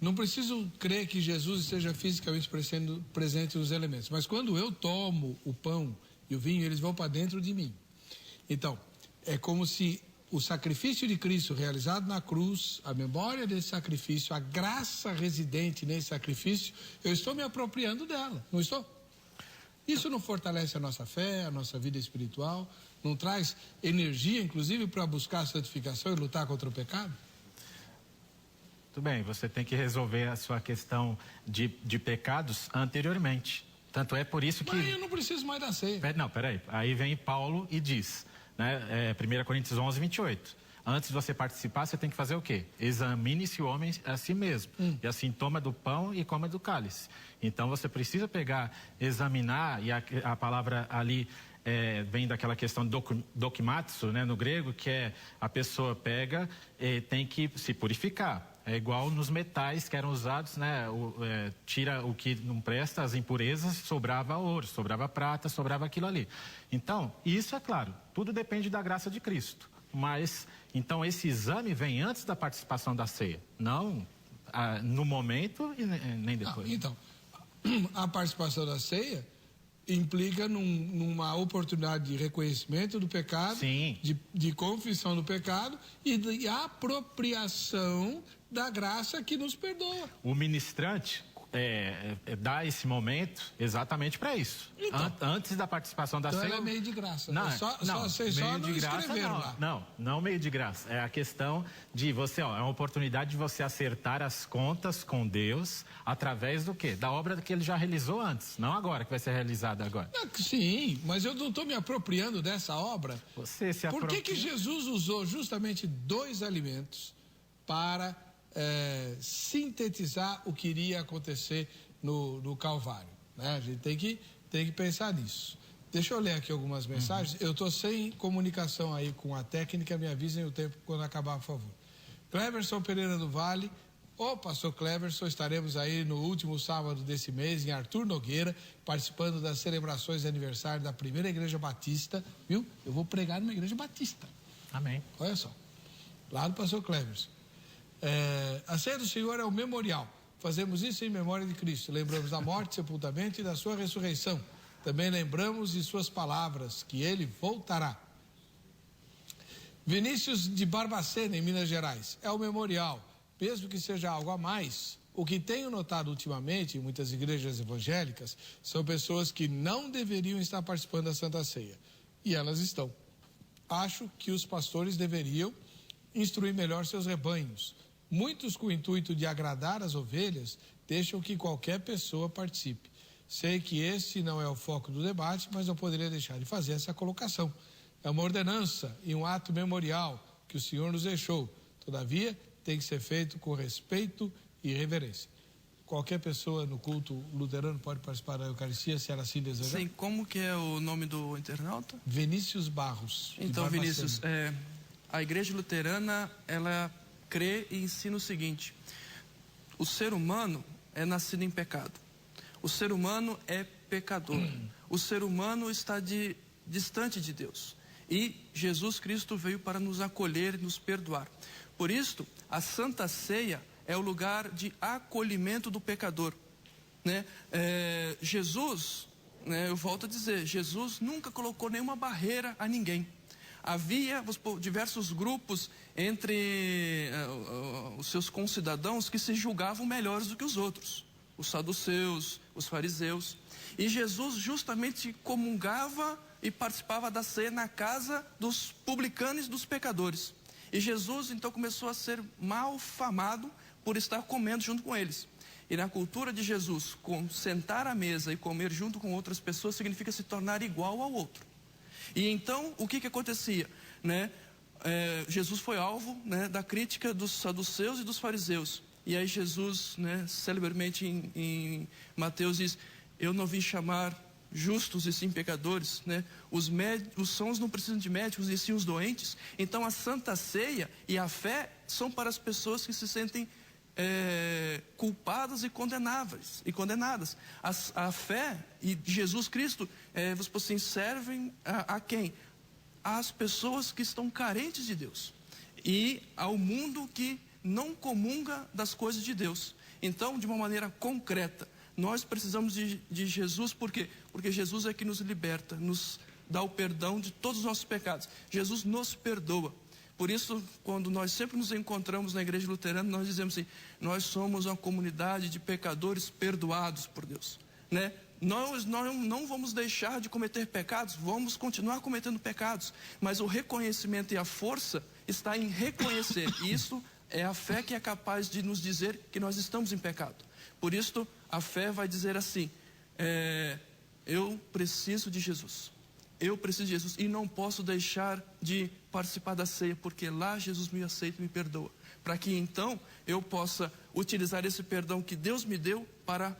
Não preciso crer que Jesus esteja fisicamente presente nos elementos, mas quando eu tomo o pão e o vinho, eles vão para dentro de mim. Então, é como se o sacrifício de Cristo realizado na cruz, a memória desse sacrifício, a graça residente nesse sacrifício, eu estou me apropriando dela, não estou? Isso não fortalece a nossa fé, a nossa vida espiritual, não traz energia, inclusive, para buscar a santificação e lutar contra o pecado? Tudo bem, você tem que resolver a sua questão de pecados anteriormente. Tanto é por isso que... Mas eu não preciso mais da ceia. Não, peraí. Aí vem Paulo e diz, né, 1 Coríntios 11, 28. Antes de você participar, você tem que fazer o quê? Examine-se o homem a si mesmo. E assim toma do pão e coma do cálice. Então você precisa examinar, e a palavra ali vem daquela questão dokimatsu, né, no grego, que é a pessoa pega e tem que se purificar. É igual nos metais que eram usados, né? Tira o que não presta, as impurezas, sobrava ouro, sobrava prata, sobrava aquilo ali. Então, isso é claro, tudo depende da graça de Cristo. Mas, então, esse exame vem antes da participação da ceia, não no momento e nem depois. Então, a participação da ceia implica numa oportunidade de reconhecimento do pecado, de confissão do pecado e de apropriação da graça que nos perdoa. O ministrante dá esse momento exatamente para isso. Então, antes da participação da ceia. Então é meio de graça. Não, vocês só não escreveram lá. Não meio de graça. É a questão de você, é uma oportunidade de você acertar as contas com Deus através do quê? Da obra que ele já realizou antes, não agora, que vai ser realizada agora. Sim, mas eu não estou me apropriando dessa obra. Você se apropria. Por que Jesus usou justamente 2 alimentos para sintetizar o que iria acontecer no Calvário, né? A gente tem que pensar nisso. Deixa eu ler aqui algumas mensagens. Eu estou sem comunicação aí com a técnica, me avisem o tempo quando acabar, por favor. Cleverson Pereira do Vale. Ô, pastor Cleverson, estaremos aí no último sábado desse mês em Arthur Nogueira, participando das celebrações de aniversário da primeira igreja batista, viu? Eu vou pregar numa igreja batista. Amém. Olha só, lá do pastor Cleverson. A ceia do Senhor é o memorial. Fazemos isso em memória de Cristo. Lembramos da morte, sepultamento e da sua ressurreição. Também lembramos de suas palavras, que ele voltará. Vinícius de Barbacena, em Minas Gerais. É o memorial. Mesmo que seja algo a mais, o que tenho notado ultimamente em muitas igrejas evangélicas são pessoas que não deveriam estar participando da Santa Ceia. E elas estão. Acho que os pastores deveriam instruir melhor seus rebanhos. Muitos, com o intuito de agradar as ovelhas, deixam que qualquer pessoa participe. Sei que esse não é o foco do debate, mas não poderia deixar de fazer essa colocação. É uma ordenança e um ato memorial que o Senhor nos deixou. Todavia, tem que ser feito com respeito e reverência. Qualquer pessoa no culto luterano pode participar da Eucaristia, se ela assim desejar? Sim, como que é o nome do internauta? Vinícius Barros. Então, Vinícius, a igreja luterana, ela crê e ensina o seguinte: o ser humano é nascido em pecado. O ser humano é pecador. O ser humano está distante de Deus. E Jesus Cristo veio para nos acolher e nos perdoar. Por isso, a Santa Ceia é o lugar de acolhimento do pecador, né? Jesus, né, eu volto a dizer, Jesus nunca colocou nenhuma barreira a ninguém. Havia diversos grupos entre os seus concidadãos que se julgavam melhores do que os outros. Os saduceus, os fariseus. E Jesus justamente comungava e participava da ceia na casa dos publicanos e dos pecadores. E Jesus então começou a ser malfamado por estar comendo junto com eles. E na cultura de Jesus, sentar à mesa e comer junto com outras pessoas significa se tornar igual ao outro. E então, o que acontecia? Né? Jesus foi alvo, né, da crítica dos saduceus e dos fariseus. E aí Jesus, né, celebermente em Mateus diz: eu não vim chamar justos e sim pecadores, né? Os sãos não precisam de médicos e sim os doentes. Então a Santa Ceia e a fé são para as pessoas que se sentem culpadas e condenadas. A fé e Jesus Cristo, assim, servem a quem? Às pessoas que estão carentes de Deus e ao mundo que não comunga das coisas de Deus. Então, de uma maneira concreta, nós precisamos de Jesus, por quê? Porque Jesus é que nos liberta, nos dá o perdão de todos os nossos pecados. Jesus nos perdoa. Por isso, quando nós sempre nos encontramos na igreja luterana, nós dizemos assim: nós somos uma comunidade de pecadores perdoados por Deus, né? Nós não vamos deixar de cometer pecados, vamos continuar cometendo pecados, mas o reconhecimento e a força está em reconhecer. E isso é a fé que é capaz de nos dizer que nós estamos em pecado. Por isso, a fé vai dizer assim: eu preciso de Jesus. Eu preciso de Jesus e não posso deixar de participar da ceia, porque lá Jesus me aceita e me perdoa. Para que então eu possa utilizar esse perdão que Deus me deu para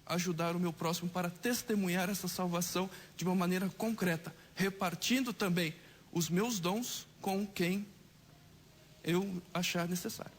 ajudar o meu próximo, para testemunhar essa salvação de uma maneira concreta, repartindo também os meus dons com quem eu achar necessário.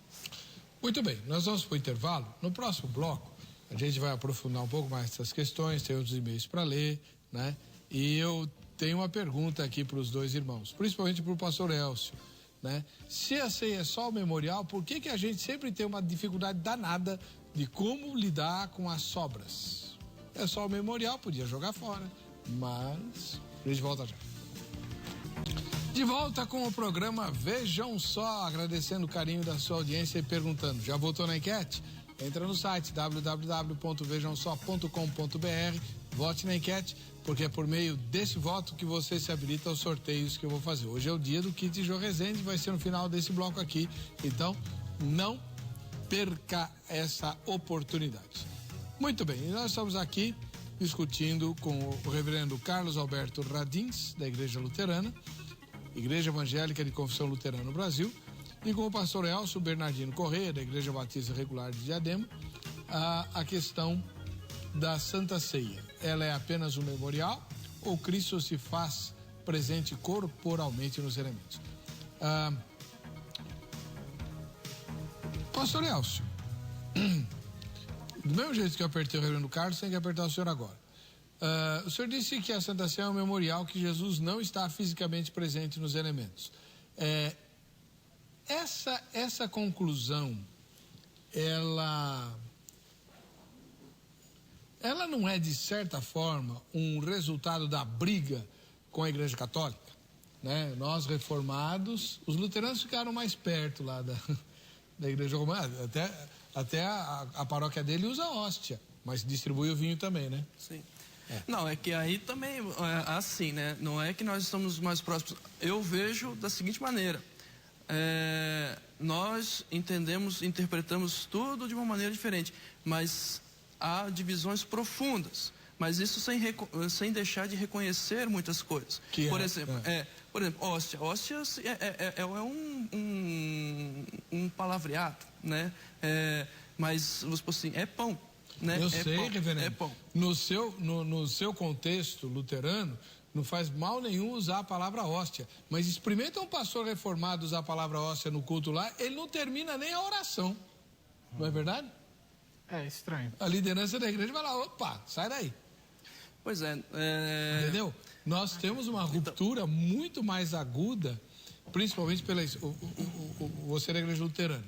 Muito bem, nós vamos para o intervalo. No próximo bloco, a gente vai aprofundar um pouco mais essas questões, tem outros e-mails para ler, né? E eu tenho uma pergunta aqui para os dois irmãos, principalmente para o pastor Elcio, né? Se a ceia é só o memorial, por que a gente sempre tem uma dificuldade danada de como lidar com as sobras? É só o memorial, podia jogar fora, mas a gente volta já. De volta com o programa Vejam Só, agradecendo o carinho da sua audiência e perguntando: já votou na enquete? Entra no site www.vejamsó.com.br, vote na enquete, porque é por meio desse voto que você se habilita aos sorteios que eu vou fazer. Hoje é o dia do kit Jô Rezende, vai ser no final desse bloco aqui, então não perca essa oportunidade. Muito bem, nós estamos aqui discutindo com o reverendo Carlos Alberto Radins, da Igreja Luterana, Igreja Evangélica de Confissão Luterana no Brasil, e com o pastor Elcio Bernardino Correia, da Igreja Batista Regular de Diadema, a questão da Santa Ceia. Ela é apenas um memorial ou Cristo se faz presente corporalmente nos elementos? Pastor Elcio, do mesmo jeito que eu apertei o reverendo Carlos, tem que apertar o senhor agora. O senhor disse que a Santa Ceia é um memorial que Jesus não está fisicamente presente nos elementos. Essa conclusão, ela não é, de certa forma, um resultado da briga com a Igreja Católica, né? Nós, reformados, os luteranos ficaram mais perto lá da Igreja Romana, até a paróquia dele usa hóstia, mas distribui o vinho também, né? Sim. Não, é que aí também, assim, né? Não é que nós estamos mais próximos. Eu vejo da seguinte maneira: nós interpretamos tudo de uma maneira diferente, mas há divisões profundas. Mas isso sem deixar de reconhecer muitas coisas. Por exemplo, hóstia. Hóstia é um palavreado, né? Mas, vamos supor assim, é pão. Né? Eu sei, pão, reverendo. é pão. No seu contexto luterano, não faz mal nenhum usar a palavra hóstia. Mas experimenta um pastor reformado usar a palavra hóstia no culto lá, ele não termina nem a oração. Não é verdade? É estranho. A liderança da igreja vai lá, opa, sai daí. Pois é. Entendeu? Nós temos uma ruptura muito mais aguda, principalmente pela... Você é da igreja luterana.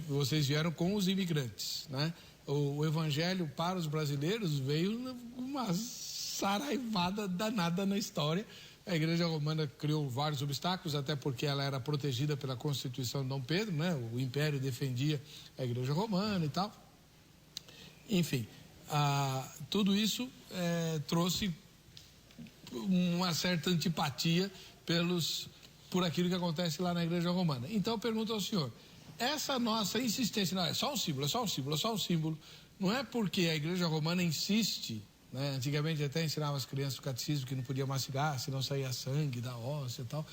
Vocês vieram com os imigrantes, né? O evangelho para os brasileiros veio uma saraivada danada na história. A igreja romana criou vários obstáculos, até porque ela era protegida pela Constituição de Dom Pedro, né? O império defendia a igreja romana e tal. Enfim, tudo isso trouxe uma certa antipatia por aquilo que acontece lá na igreja romana. Então eu pergunto ao senhor, essa nossa insistência, não, é só um símbolo, não é porque a igreja romana insiste, né? Antigamente até ensinava as crianças do catecismo que não podia mastigar, senão saía sangue da hóstia e tal,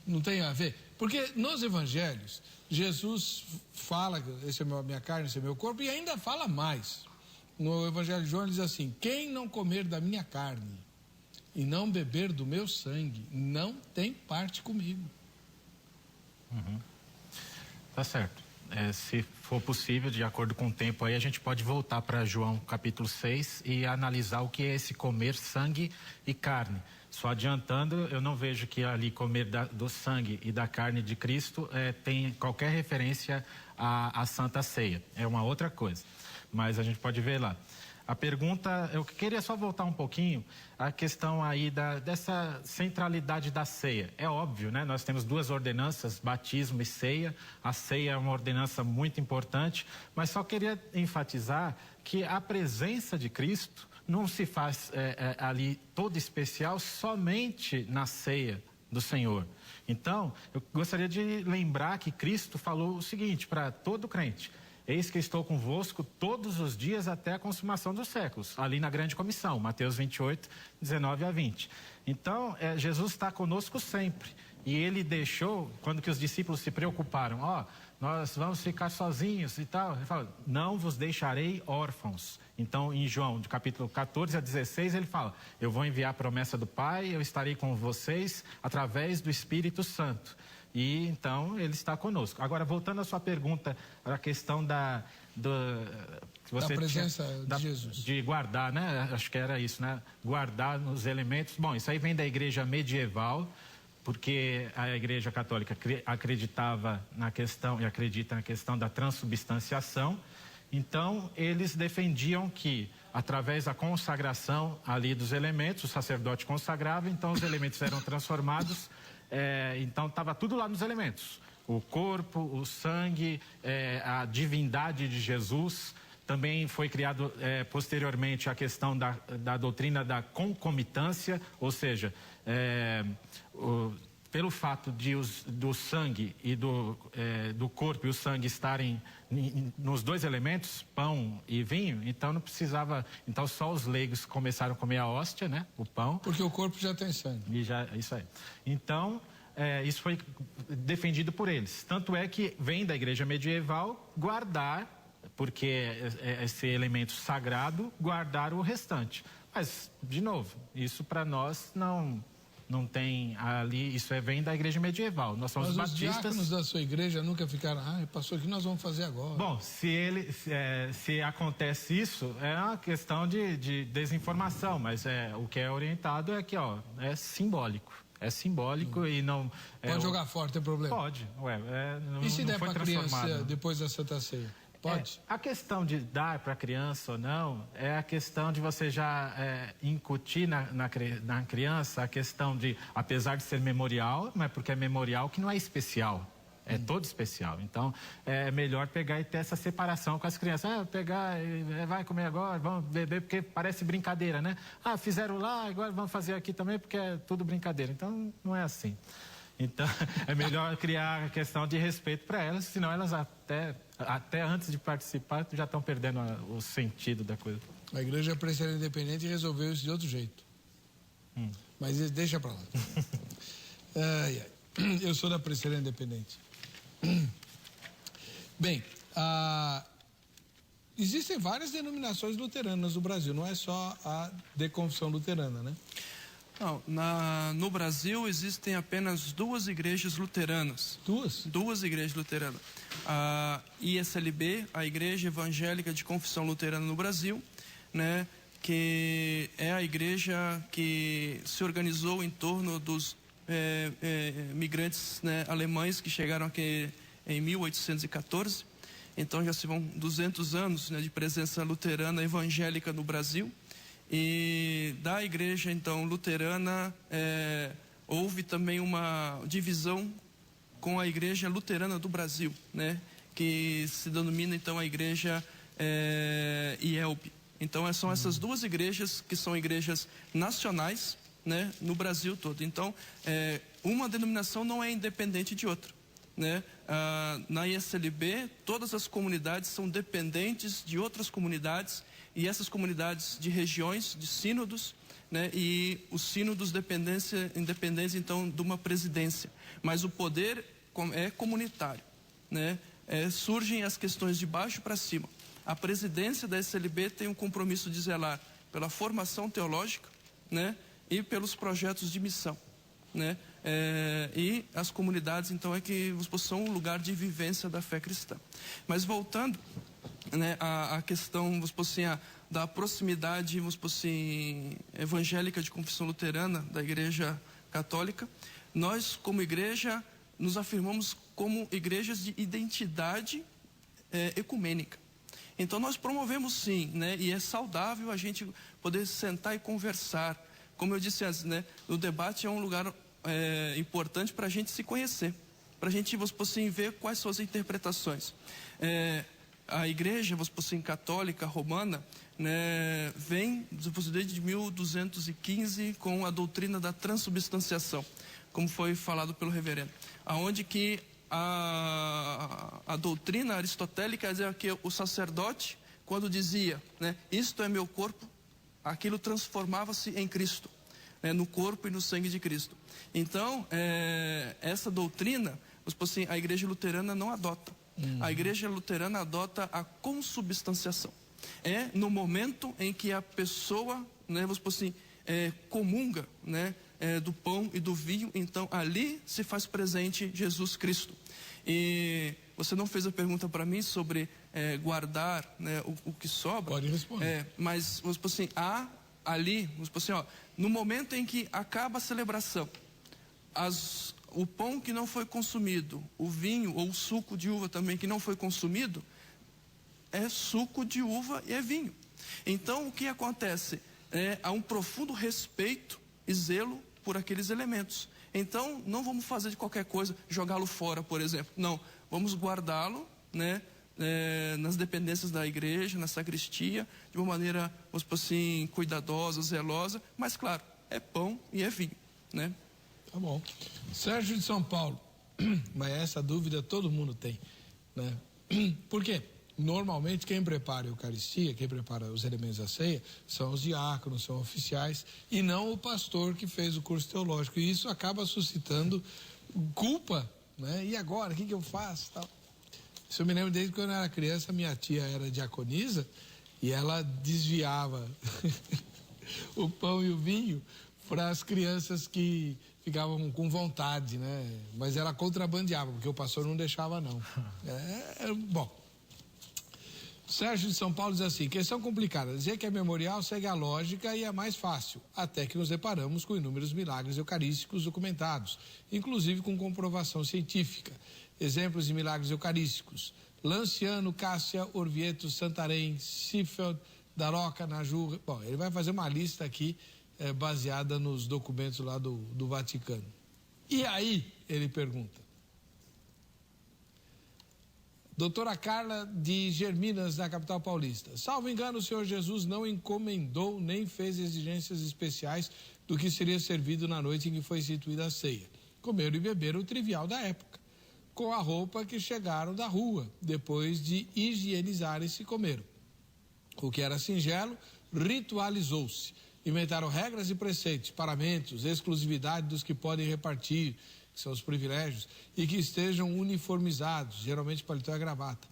não tem a ver, porque nos evangelhos, Jesus fala, esse é minha carne, esse é meu corpo, e ainda fala mais. No evangelho de João ele diz assim, quem não comer da minha carne e não beber do meu sangue, não tem parte comigo. Tá certo. Se for possível, de acordo com o tempo aí, a gente pode voltar para João capítulo 6 e analisar o que é esse comer sangue e carne. Só adiantando, eu não vejo que ali comer do sangue e da carne de Cristo tem qualquer referência à Santa Ceia. É uma outra coisa. Mas a gente pode ver lá. A pergunta, eu queria só voltar um pouquinho à questão aí dessa centralidade da ceia. É óbvio, né? Nós temos duas ordenanças, batismo e ceia. A ceia é uma ordenança muito importante, mas só queria enfatizar que a presença de Cristo não se faz ali toda especial somente na ceia do Senhor. Então, eu gostaria de lembrar que Cristo falou o seguinte para todo crente: eis que estou convosco todos os dias até a consumação dos séculos, ali na grande comissão, Mateus 28, 19 a 20. Então, Jesus está conosco sempre. E ele deixou, quando que os discípulos se preocuparam, nós vamos ficar sozinhos e tal, ele fala, não vos deixarei órfãos. Então, em João, de capítulo 14 a 16, ele fala, eu vou enviar a promessa do Pai, eu estarei com vocês através do Espírito Santo. E então ele está conosco. Agora, voltando à sua pergunta, a questão da presença de Jesus. De guardar, né? Acho que era isso, né? Guardar nos elementos. Bom, isso aí vem da igreja medieval, porque a igreja católica acreditava na questão e acredita na questão da transubstanciação. Então, eles defendiam que, através da consagração ali dos elementos, o sacerdote consagrava, então os elementos eram transformados. Então estava tudo lá nos elementos, o corpo, o sangue, a divindade de Jesus. Também foi criado posteriormente a questão da doutrina da concomitância, ou seja, pelo fato do sangue e do corpo e o sangue estarem nos dois elementos, pão e vinho, então não precisava, então só os leigos começaram a comer a hóstia, né, o pão. Porque o corpo já tem sangue. Isso aí. Então, isso foi defendido por eles. Tanto é que vem da igreja medieval guardar, porque esse elemento sagrado, guardar o restante. Mas, de novo, isso para nós não não tem ali, isso vem da igreja medieval. Nós somos Mas os batistas. diáconos da sua igreja nunca ficaram, pastor, o que nós vamos fazer agora? Bom, se acontece isso, é uma questão de desinformação, mas o que é orientado é que, é simbólico. É simbólico e não... Pode jogar fora, tem problema? Pode. E se der para a criança depois da Santa Ceia? Pode? A questão de dar para a criança ou não é a questão de você já incutir na criança a questão de, apesar de ser memorial, não é porque é memorial que não é especial. É todo especial. Então, é melhor pegar e ter essa separação com as crianças. Pegar, vai comer agora, vamos beber, porque parece brincadeira, né? Fizeram lá, agora vamos fazer aqui também, porque é tudo brincadeira. Então, não é assim. Então, é melhor criar a questão de respeito para elas, senão elas até antes de participar já estão perdendo o sentido da coisa. A igreja presbiteriana independente resolveu isso de outro jeito. Mas deixa para lá. Eu sou da presbiteriana independente. Bem, existem várias denominações luteranas no Brasil, não é só a de confissão luterana, né? Não, no Brasil existem apenas 2 igrejas luteranas. Duas? 2 igrejas luteranas. A ISLB, a Igreja Evangélica de Confissão Luterana no Brasil, né, que é a igreja que se organizou em torno dos migrantes, né, alemães que chegaram aqui em 1814. Então já se vão 200 anos, né, de presença luterana evangélica no Brasil. E da igreja, então, luterana, houve também uma divisão com a Igreja Luterana do Brasil, né? Que se denomina, então, a Igreja IELB. Então, são essas 2 igrejas que são igrejas nacionais, né? No Brasil todo. Então, uma denominação não é independente de outra, né? Na ISLB, todas as comunidades são dependentes de outras comunidades, e essas comunidades de regiões, de sínodos, né? E os sínodos independentes, então, de uma presidência. Mas o poder é comunitário, né? Surgem as questões de baixo para cima. A presidência da SLB tem um compromisso de zelar pela formação teológica, né? E pelos projetos de missão, né? E as comunidades, então, que são um lugar de vivência da fé cristã. Mas voltando, né, a questão, da proximidade, evangélica de confissão luterana da Igreja Católica, nós, como igreja, nos afirmamos como igrejas de identidade ecumênica. Então, nós promovemos sim, né, e é saudável a gente poder sentar e conversar. Como eu disse antes, né, o debate é um lugar importante para a gente se conhecer, para a gente, ver quais são as interpretações. A igreja, católica romana, né, vem desde 1215 com a doutrina da transubstanciação, como foi falado pelo reverendo, aonde que a doutrina aristotélica dizia que o sacerdote, quando dizia, né, isto é meu corpo, aquilo transformava-se em Cristo, né, no corpo e no sangue de Cristo. Então, essa doutrina, a igreja luterana não adota. A igreja luterana adota a consubstanciação. É no momento em que a pessoa, né, comunga, né, do pão e do vinho, então ali se faz presente Jesus Cristo. E você não fez a pergunta para mim sobre guardar, né, o que sobra. Pode responder. Mas, há ali, no momento em que acaba a celebração, o pão que não foi consumido, o vinho ou o suco de uva também que não foi consumido, é suco de uva e é vinho. Então, o que acontece? Há um profundo respeito e zelo por aqueles elementos. Então, não vamos fazer de qualquer coisa, jogá-lo fora, por exemplo. Não, vamos guardá-lo, né, nas dependências da igreja, na sacristia, de uma maneira, cuidadosa, zelosa, mas claro, é pão e é vinho, né? Tá bom. Sérgio de São Paulo, mas essa dúvida todo mundo tem, né? Por quê? Normalmente quem prepara a Eucaristia, quem prepara os elementos da ceia, são os diáconos, são oficiais, e não o pastor que fez o curso teológico. E isso acaba suscitando culpa, né? E agora, o que eu faço? Tal. Isso eu me lembro desde quando eu era criança, minha tia era diaconisa, e ela desviava o pão e o vinho para as crianças que ficavam com vontade, né? Mas ela contrabandeava, porque o pastor não deixava, não. Bom. Sérgio de São Paulo diz assim: questão complicada. Dizer que é memorial segue a lógica e é mais fácil, até que nos deparamos com inúmeros milagres eucarísticos documentados, inclusive com comprovação científica. Exemplos de milagres eucarísticos: Lanciano, Cássia, Orvieto, Santarém, Seefeld, Daroca, Najur. Bom, ele vai fazer uma lista aqui baseada nos documentos lá do Vaticano. E aí, ele pergunta. Doutora Carla de Germinas, na capital paulista. Salvo engano, o Senhor Jesus não encomendou nem fez exigências especiais do que seria servido na noite em que foi instituída a ceia. Comeram e beberam o trivial da época, com a roupa que chegaram da rua, depois de higienizarem-se, comeram. O que era singelo, ritualizou-se. Inventaram regras e preceitos, paramentos, exclusividade dos que podem repartir, que são os privilégios, e que estejam uniformizados, geralmente paletó e gravata.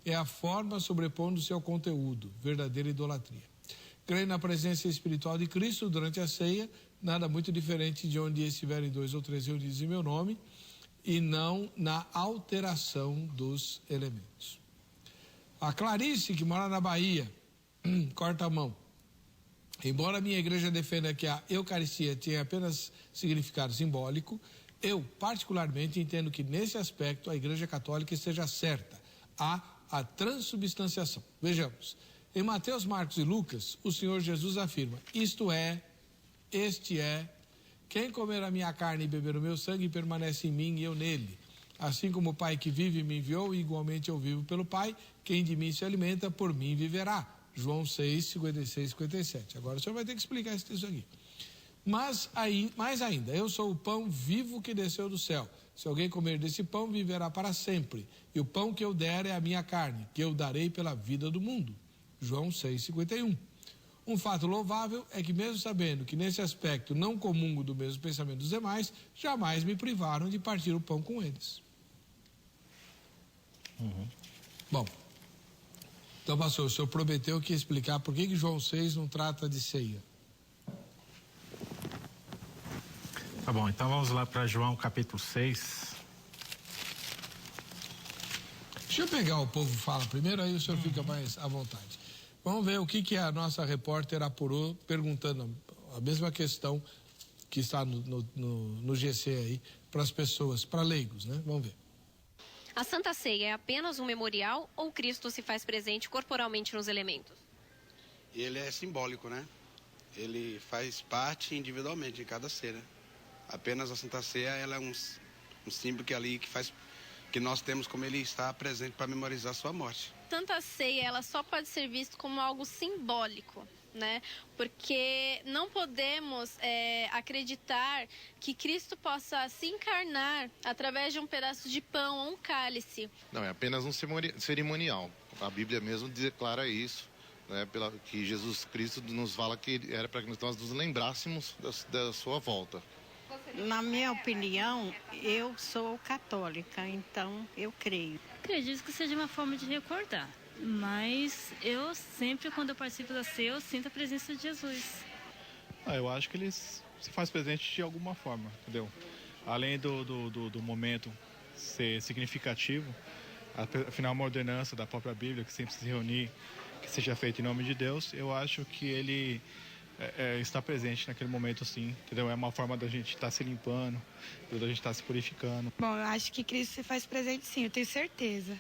É a forma sobrepondo-se ao conteúdo, verdadeira idolatria. Creio na presença espiritual de Cristo durante a ceia, nada muito diferente de onde estiverem 2 ou 3 reunidos em meu nome, e não na alteração dos elementos. A Clarice, que mora na Bahia, corta a mão. Embora a minha igreja defenda que a Eucaristia tenha apenas significado simbólico, eu, particularmente, entendo que, nesse aspecto, a Igreja Católica esteja certa. Há a transubstanciação. Vejamos. Em Mateus, Marcos e Lucas, o Senhor Jesus afirma: isto é, este é, quem comer a minha carne e beber o meu sangue permanece em mim e eu nele. Assim como o Pai que vive me enviou, igualmente eu vivo pelo Pai, quem de mim se alimenta, por mim viverá. João 6, 56, 57. Agora o senhor vai ter que explicar esse texto aqui. Mais ainda, eu sou o pão vivo que desceu do céu. Se alguém comer desse pão, viverá para sempre. E o pão que eu der é a minha carne, que eu darei pela vida do mundo. João 6,51. Um fato louvável é que, mesmo sabendo que nesse aspecto não comungo do mesmo pensamento dos demais, jamais me privaram de partir o pão com eles. Bom, então, pastor, o senhor prometeu que ia explicar por que João 6 não trata de ceia. Tá bom, então vamos lá para João capítulo 6. Deixa eu pegar o povo fala primeiro, aí o senhor fica mais à vontade. Vamos ver o que a nossa repórter apurou, perguntando a mesma questão que está no GC aí, para as pessoas, para leigos, né? Vamos ver. A Santa Ceia é apenas um memorial ou Cristo se faz presente corporalmente nos elementos? Ele é simbólico, né? Ele faz parte individualmente em cada ceia. Apenas a Santa Ceia, ela é um símbolo que nós temos como ele está presente para memorizar sua morte. Santa Ceia, ela só pode ser vista como algo simbólico, né? Porque não podemos acreditar que Cristo possa se encarnar através de um pedaço de pão ou um cálice. Não, é apenas um cerimonial. A Bíblia mesmo declara isso, né? Que Jesus Cristo nos fala que era para que nós nos lembrássemos da sua volta. Na minha opinião, eu sou católica, então eu creio. Acredito que seja uma forma de recordar, mas eu sempre, quando eu participo da ceia, eu sinto a presença de Jesus. Eu acho que ele se faz presente de alguma forma, entendeu? Além do momento ser significativo, afinal uma ordenança da própria Bíblia, que sempre se reunir, que seja feita em nome de Deus, eu acho que ele está presente naquele momento, sim, entendeu? É uma forma da gente estar se limpando, da gente estar se purificando. Bom, eu acho que Cristo se faz presente, sim, eu tenho certeza.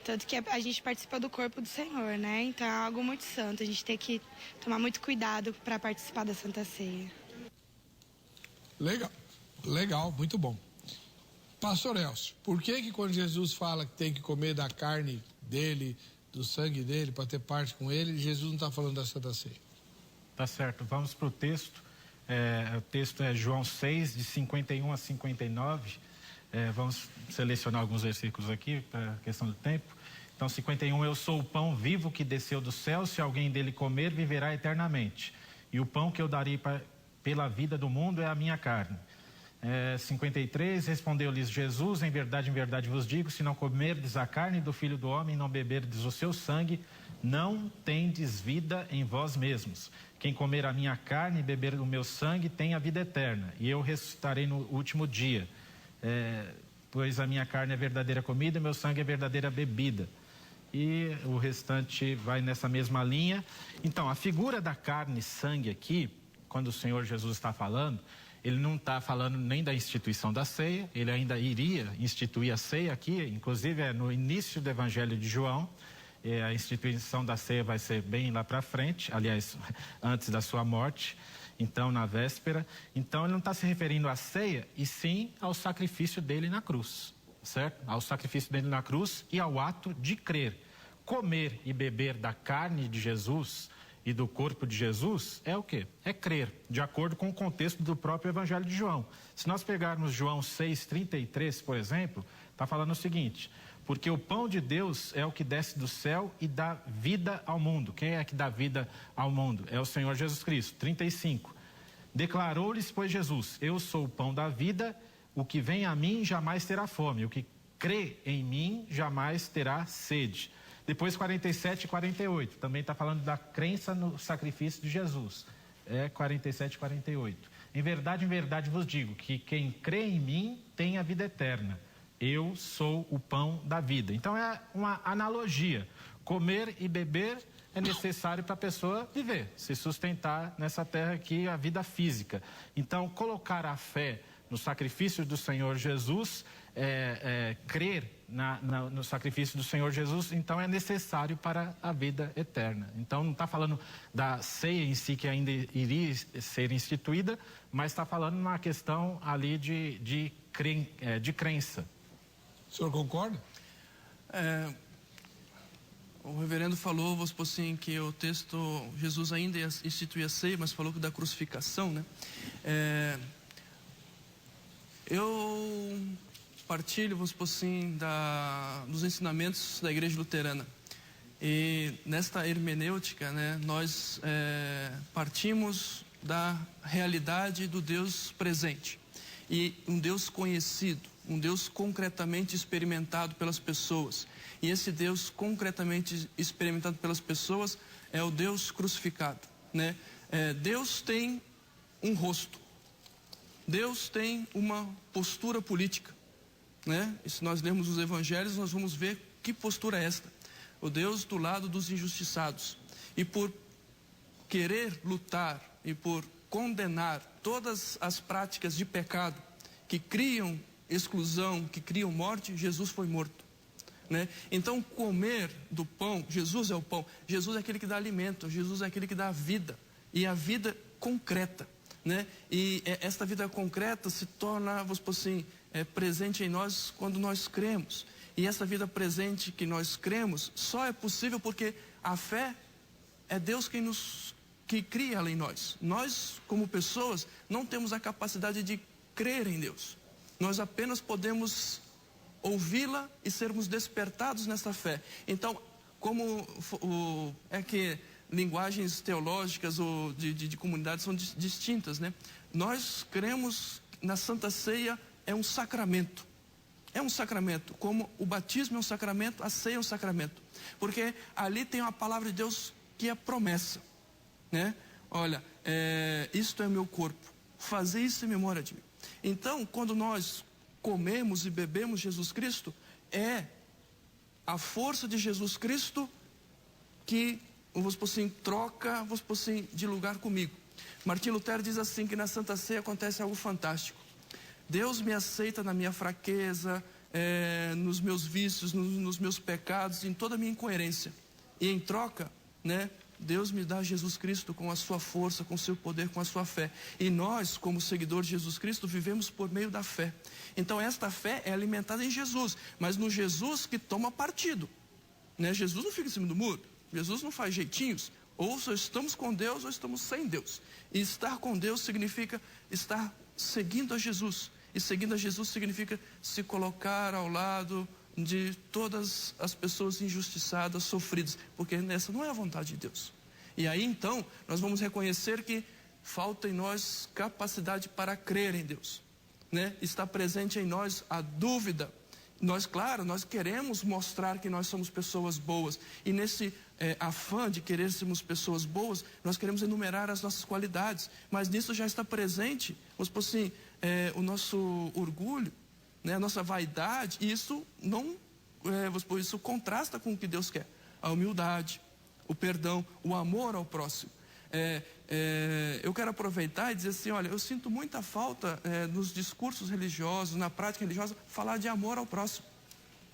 Tanto que a gente participa do corpo do Senhor, né? Então é algo muito santo, a gente tem que tomar muito cuidado para participar da Santa Ceia. Legal, muito bom. Pastor Elcio, por que quando Jesus fala que tem que comer da carne dele, do sangue dele, para ter parte com ele, Jesus não está falando da Santa Ceia? Tá certo, vamos para o texto. O texto é João 6, de 51 a 59. Vamos selecionar alguns versículos aqui, para questão do tempo. Então, 51, eu sou o pão vivo que desceu do céu, se alguém dele comer, viverá eternamente. E o pão que eu darei pela vida do mundo é a minha carne. 53, respondeu-lhes Jesus, em verdade vos digo, se não comerdes a carne do Filho do Homem e não beberdes o seu sangue, não tendes vida em vós mesmos. Quem comer a minha carne e beber o meu sangue tem a vida eterna, e eu ressuscitarei no último dia. Pois a minha carne é verdadeira comida e meu sangue é verdadeira bebida. E o restante vai nessa mesma linha. Então, a figura da carne e sangue aqui, quando o Senhor Jesus está falando, ele não está falando nem da instituição da ceia, ele ainda iria instituir a ceia aqui, inclusive no início do Evangelho de João. A instituição da ceia vai ser bem lá para frente, aliás, antes da sua morte, então na véspera. Então ele não está se referindo à ceia, e sim ao sacrifício dele na cruz, certo? Ao sacrifício dele na cruz e ao ato de crer. Comer e beber da carne de Jesus e do corpo de Jesus é o quê? É crer, de acordo com o contexto do próprio Evangelho de João. Se nós pegarmos João 6,33, por exemplo, está falando o seguinte: porque o pão de Deus é o que desce do céu e dá vida ao mundo. Quem é que dá vida ao mundo? É o Senhor Jesus Cristo. 35. Declarou-lhes, pois, Jesus: eu sou o pão da vida, o que vem a mim jamais terá fome, o que crê em mim jamais terá sede. Depois 47 e 48, também está falando da crença no sacrifício de Jesus. 47 e 48. Em verdade vos digo, que quem crê em mim tem a vida eterna. Eu sou o pão da vida. Então é uma analogia. Comer e beber é necessário para a pessoa viver, se sustentar nessa terra aqui, a vida física. Então, colocar a fé no sacrifício do Senhor Jesus, crer no sacrifício do Senhor Jesus, então é necessário para a vida eterna. Então não está falando da ceia em si, que ainda iria ser instituída, mas está falando numa questão ali de crença. O senhor concorda? O reverendo falou, vamos supor assim, que o texto, Jesus ainda ia instituir a ceia, mas falou da crucificação, né? Eu partilho, vamos supor assim, dos ensinamentos da Igreja Luterana. E nesta hermenêutica, né, nós partimos da realidade do Deus presente. E um Deus conhecido, um Deus concretamente experimentado pelas pessoas. E esse Deus concretamente experimentado pelas pessoas é o Deus crucificado, né? Deus tem um rosto. Deus tem uma postura política, né? E se nós lermos os evangelhos, nós vamos ver que postura é esta. O Deus do lado dos injustiçados. E por querer lutar e por condenar todas as práticas de pecado que criam exclusão, que criam morte, Jesus foi morto, né? Então, comer do pão, Jesus é o pão, Jesus é aquele que dá alimento, Jesus é aquele que dá vida, e a vida concreta, né? E esta vida concreta se torna, vamos supor assim, presente em nós quando nós cremos. E essa vida presente que nós cremos só é possível porque a fé é Deus que cria ela em nós. Nós, como pessoas, não temos a capacidade de crer em Deus. Nós apenas podemos ouvi-la e sermos despertados nessa fé. Então, como é que linguagens teológicas ou de comunidades são distintas, né? Nós cremos na Santa Ceia, é um sacramento. É um sacramento, como o batismo é um sacramento, a ceia é um sacramento. Porque ali tem a palavra de Deus que é promessa, né? Olha, isto é meu corpo, fazer isso em memória de mim. Então, quando nós comemos e bebemos Jesus Cristo, é a força de Jesus Cristo que, vamos por assim, troca, vamos por assim, de lugar comigo. Martim Lutero diz assim, que na Santa Ceia acontece algo fantástico. Deus me aceita na minha fraqueza, nos meus vícios, nos meus pecados, em toda a minha incoerência. E em troca, né, Deus me dá Jesus Cristo com a sua força, com o seu poder, com a sua fé. E nós, como seguidores de Jesus Cristo, vivemos por meio da fé. Então esta fé é alimentada em Jesus, mas no Jesus que toma partido, né? Jesus não fica em cima do muro, Jesus não faz jeitinhos. Ou só estamos com Deus ou estamos sem Deus. E estar com Deus significa estar seguindo a Jesus. E seguindo a Jesus significa se colocar ao lado de todas as pessoas injustiçadas, sofridas, porque essa não é a vontade de Deus. E aí então nós vamos reconhecer que falta em nós capacidade para crer em Deus, né, está presente em nós a dúvida. Nós queremos mostrar que nós somos pessoas boas. E nesse afã de querer sermos pessoas boas, nós queremos enumerar as nossas qualidades. Mas nisso já está presente, vamos supor assim, o nosso orgulho, né, a nossa vaidade. E isso não, vamos supor, isso contrasta com o que Deus quer. A humildade, o perdão, o amor ao próximo. Eu quero aproveitar e dizer assim, olha, eu sinto muita falta nos discursos religiosos, na prática religiosa, falar de amor ao próximo,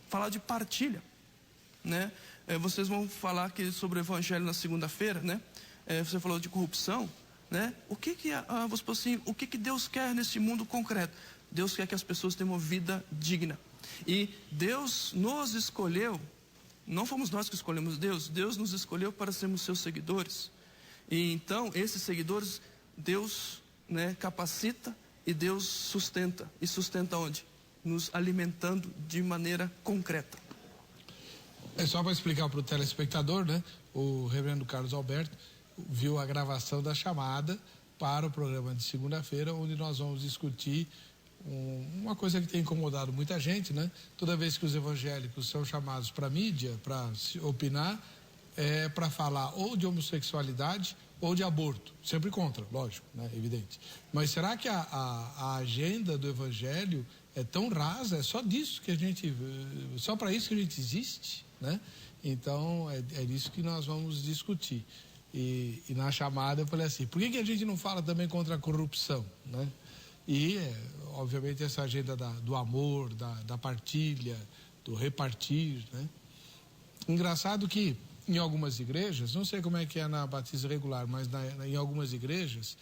falar de partilha, né? Vocês vão falar aqui sobre o evangelho na segunda-feira, né? Você falou de corrupção, né? O que Deus quer nesse mundo concreto? Deus quer que as pessoas tenham uma vida digna. E Deus nos escolheu, não fomos nós que escolhemos Deus nos escolheu para sermos seus seguidores. E então, esses seguidores, Deus, né, capacita e Deus sustenta. E sustenta onde? Nos alimentando de maneira concreta. É só para explicar para o telespectador, né? O reverendo Carlos Alberto viu a gravação da chamada para o programa de segunda-feira, onde nós vamos discutir uma coisa que tem incomodado muita gente, né? Toda vez que os evangélicos são chamados para a mídia, para opinar, para falar ou de homossexualidade ou de aborto, sempre contra, lógico, né? Evidente. Mas será que a agenda do evangelho é tão rasa? É só disso que só para isso que a gente existe, né? Então é disso que nós vamos discutir. E na chamada eu falei assim, por que a gente não fala também contra a corrupção, né? E obviamente essa agenda do amor, da partilha, do repartir, né? Engraçado que em algumas igrejas, não sei como é que é na Batista Regular, mas em algumas igrejas,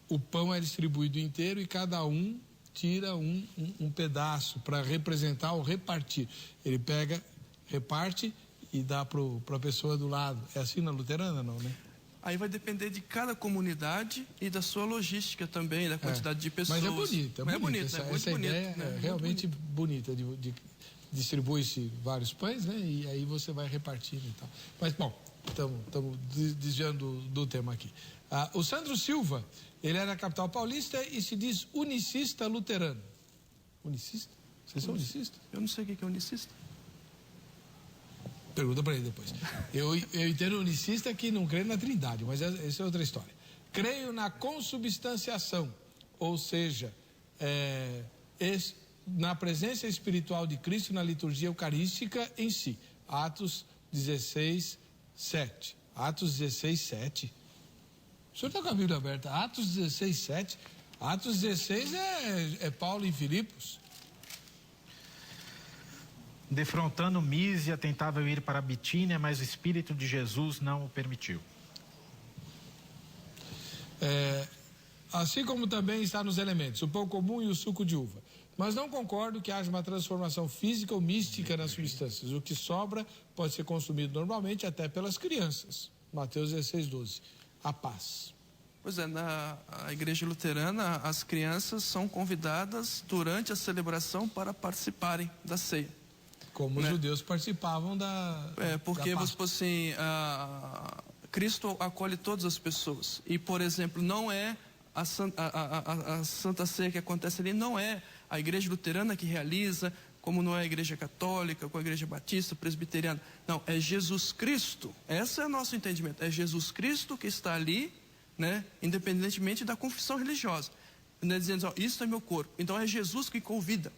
o pão é distribuído inteiro e cada um tira um pedaço para representar ou repartir. Ele pega, reparte e dá para a pessoa do lado. É assim na luterana, não, né? Aí vai depender de cada comunidade e da sua logística também, da quantidade de pessoas. Mas é bonita, é bonito. Essa ideia é realmente bonita distribui-se vários pães, né? E aí você vai repartindo e tal. Mas, bom, estamos desviando do tema aqui. O Sandro Silva, ele é da capital paulista e se diz unicista luterano. Unicista? Vocês são unicistas? Eu não sei o que é unicista. Pergunta para ele depois. Eu entendo unicista que não crê na Trindade, mas essa é outra história. Creio na consubstanciação, ou seja, na presença espiritual de Cristo na liturgia eucarística em si. Atos 16, 7. Atos 16, 7. O senhor está com a Bíblia aberta? Atos 16, 7. Atos 16 é Paulo em Filipos. Defrontando Mísia, tentava ir para a Bitínia, mas o Espírito de Jesus não o permitiu. Assim como também está nos elementos, o pão comum e o suco de uva. Mas não concordo que haja uma transformação física ou mística nas substâncias. O que sobra pode ser consumido normalmente até pelas crianças. Mateus 16, 12. A paz. Pois é, na igreja luterana, as crianças são convidadas durante a celebração para participarem da ceia. Como os judeus participavam da porque, vamos supor assim, Cristo acolhe todas as pessoas. E, por exemplo, não é a Santa Ceia que acontece ali, não é a igreja luterana que realiza, como não é a igreja católica, com a igreja batista, presbiteriana. Não, é Jesus Cristo. Esse é o nosso entendimento. É Jesus Cristo que está ali, né, independentemente da confissão religiosa. Né, dizendo, ó, isso é meu corpo. Então é Jesus que convida,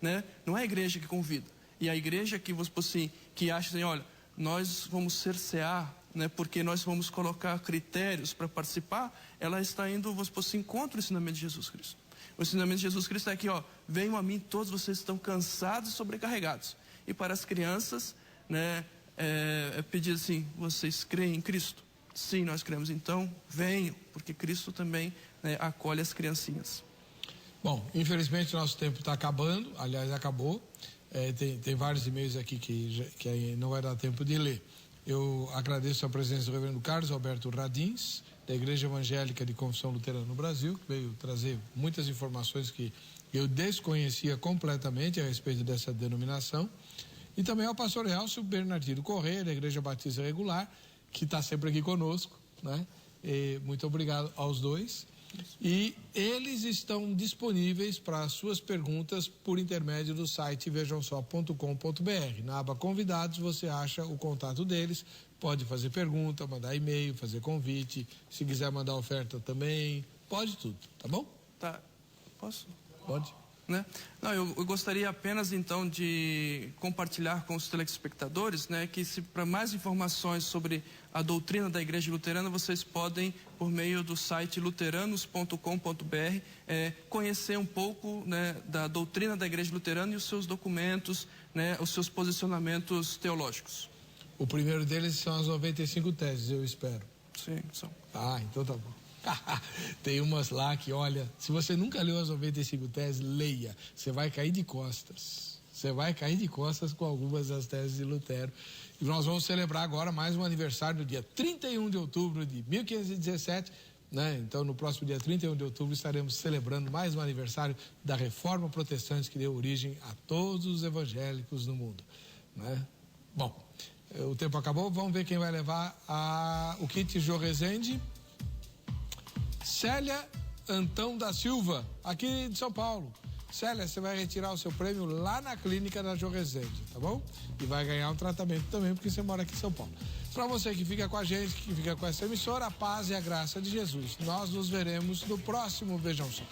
né? Não é a igreja que convida. E a igreja que, assim, que acha assim, olha, nós vamos cercear, né, porque nós vamos colocar critérios para participar, ela está indo, vamos supor assim, contra o ensinamento de Jesus Cristo. O ensinamento de Jesus Cristo é aqui, ó, venham a mim todos vocês que estão cansados e sobrecarregados. E para as crianças, né, pedir assim, vocês creem em Cristo? Sim, nós cremos. Então, venham, porque Cristo também, né, acolhe as criancinhas. Bom, infelizmente o nosso tempo está acabando, aliás, acabou. Tem vários e-mails aqui que não vai dar tempo de ler. Eu agradeço a presença do reverendo Carlos Alberto Radins, da Igreja Evangélica de Confissão Luterana no Brasil, que veio trazer muitas informações que eu desconhecia completamente a respeito dessa denominação. E também ao pastor Elcio Bernardino Corrêa, da Igreja Batista Regular, que está sempre aqui conosco, né? E muito obrigado aos dois. E eles estão disponíveis para suas perguntas por intermédio do site vejamsó.com.br. Na aba convidados você acha o contato deles, pode fazer pergunta, mandar e-mail, fazer convite, se quiser mandar oferta também, pode tudo, tá bom? Tá, posso? Pode. Né? Não, eu gostaria apenas então de compartilhar com os telespectadores, né, que se para mais informações sobre a doutrina da Igreja Luterana, vocês podem, por meio do site luteranos.com.br, conhecer um pouco, né, da doutrina da Igreja Luterana e os seus documentos, né, os seus posicionamentos teológicos. O primeiro deles são as 95 teses, eu espero. Sim, são. Ah, então tá bom. Tem umas lá que, olha, se você nunca leu as 95 teses, leia. Você vai cair de costas. Você vai cair de costas com algumas das teses de Lutero. E nós vamos celebrar agora mais um aniversário no dia 31 de outubro de 1517, né? Então, no próximo dia 31 de outubro, estaremos celebrando mais um aniversário da Reforma Protestante que deu origem a todos os evangélicos no mundo, né? Bom, o tempo acabou, vamos ver quem vai levar o kit Jô Rezende. Célia Antão da Silva, aqui de São Paulo. Célia, você vai retirar o seu prêmio lá na clínica da Jô Rezende, tá bom? E vai ganhar um tratamento também, porque você mora aqui em São Paulo. Para você que fica com a gente, que fica com essa emissora, a paz e a graça de Jesus. Nós nos veremos no próximo Vejam Só.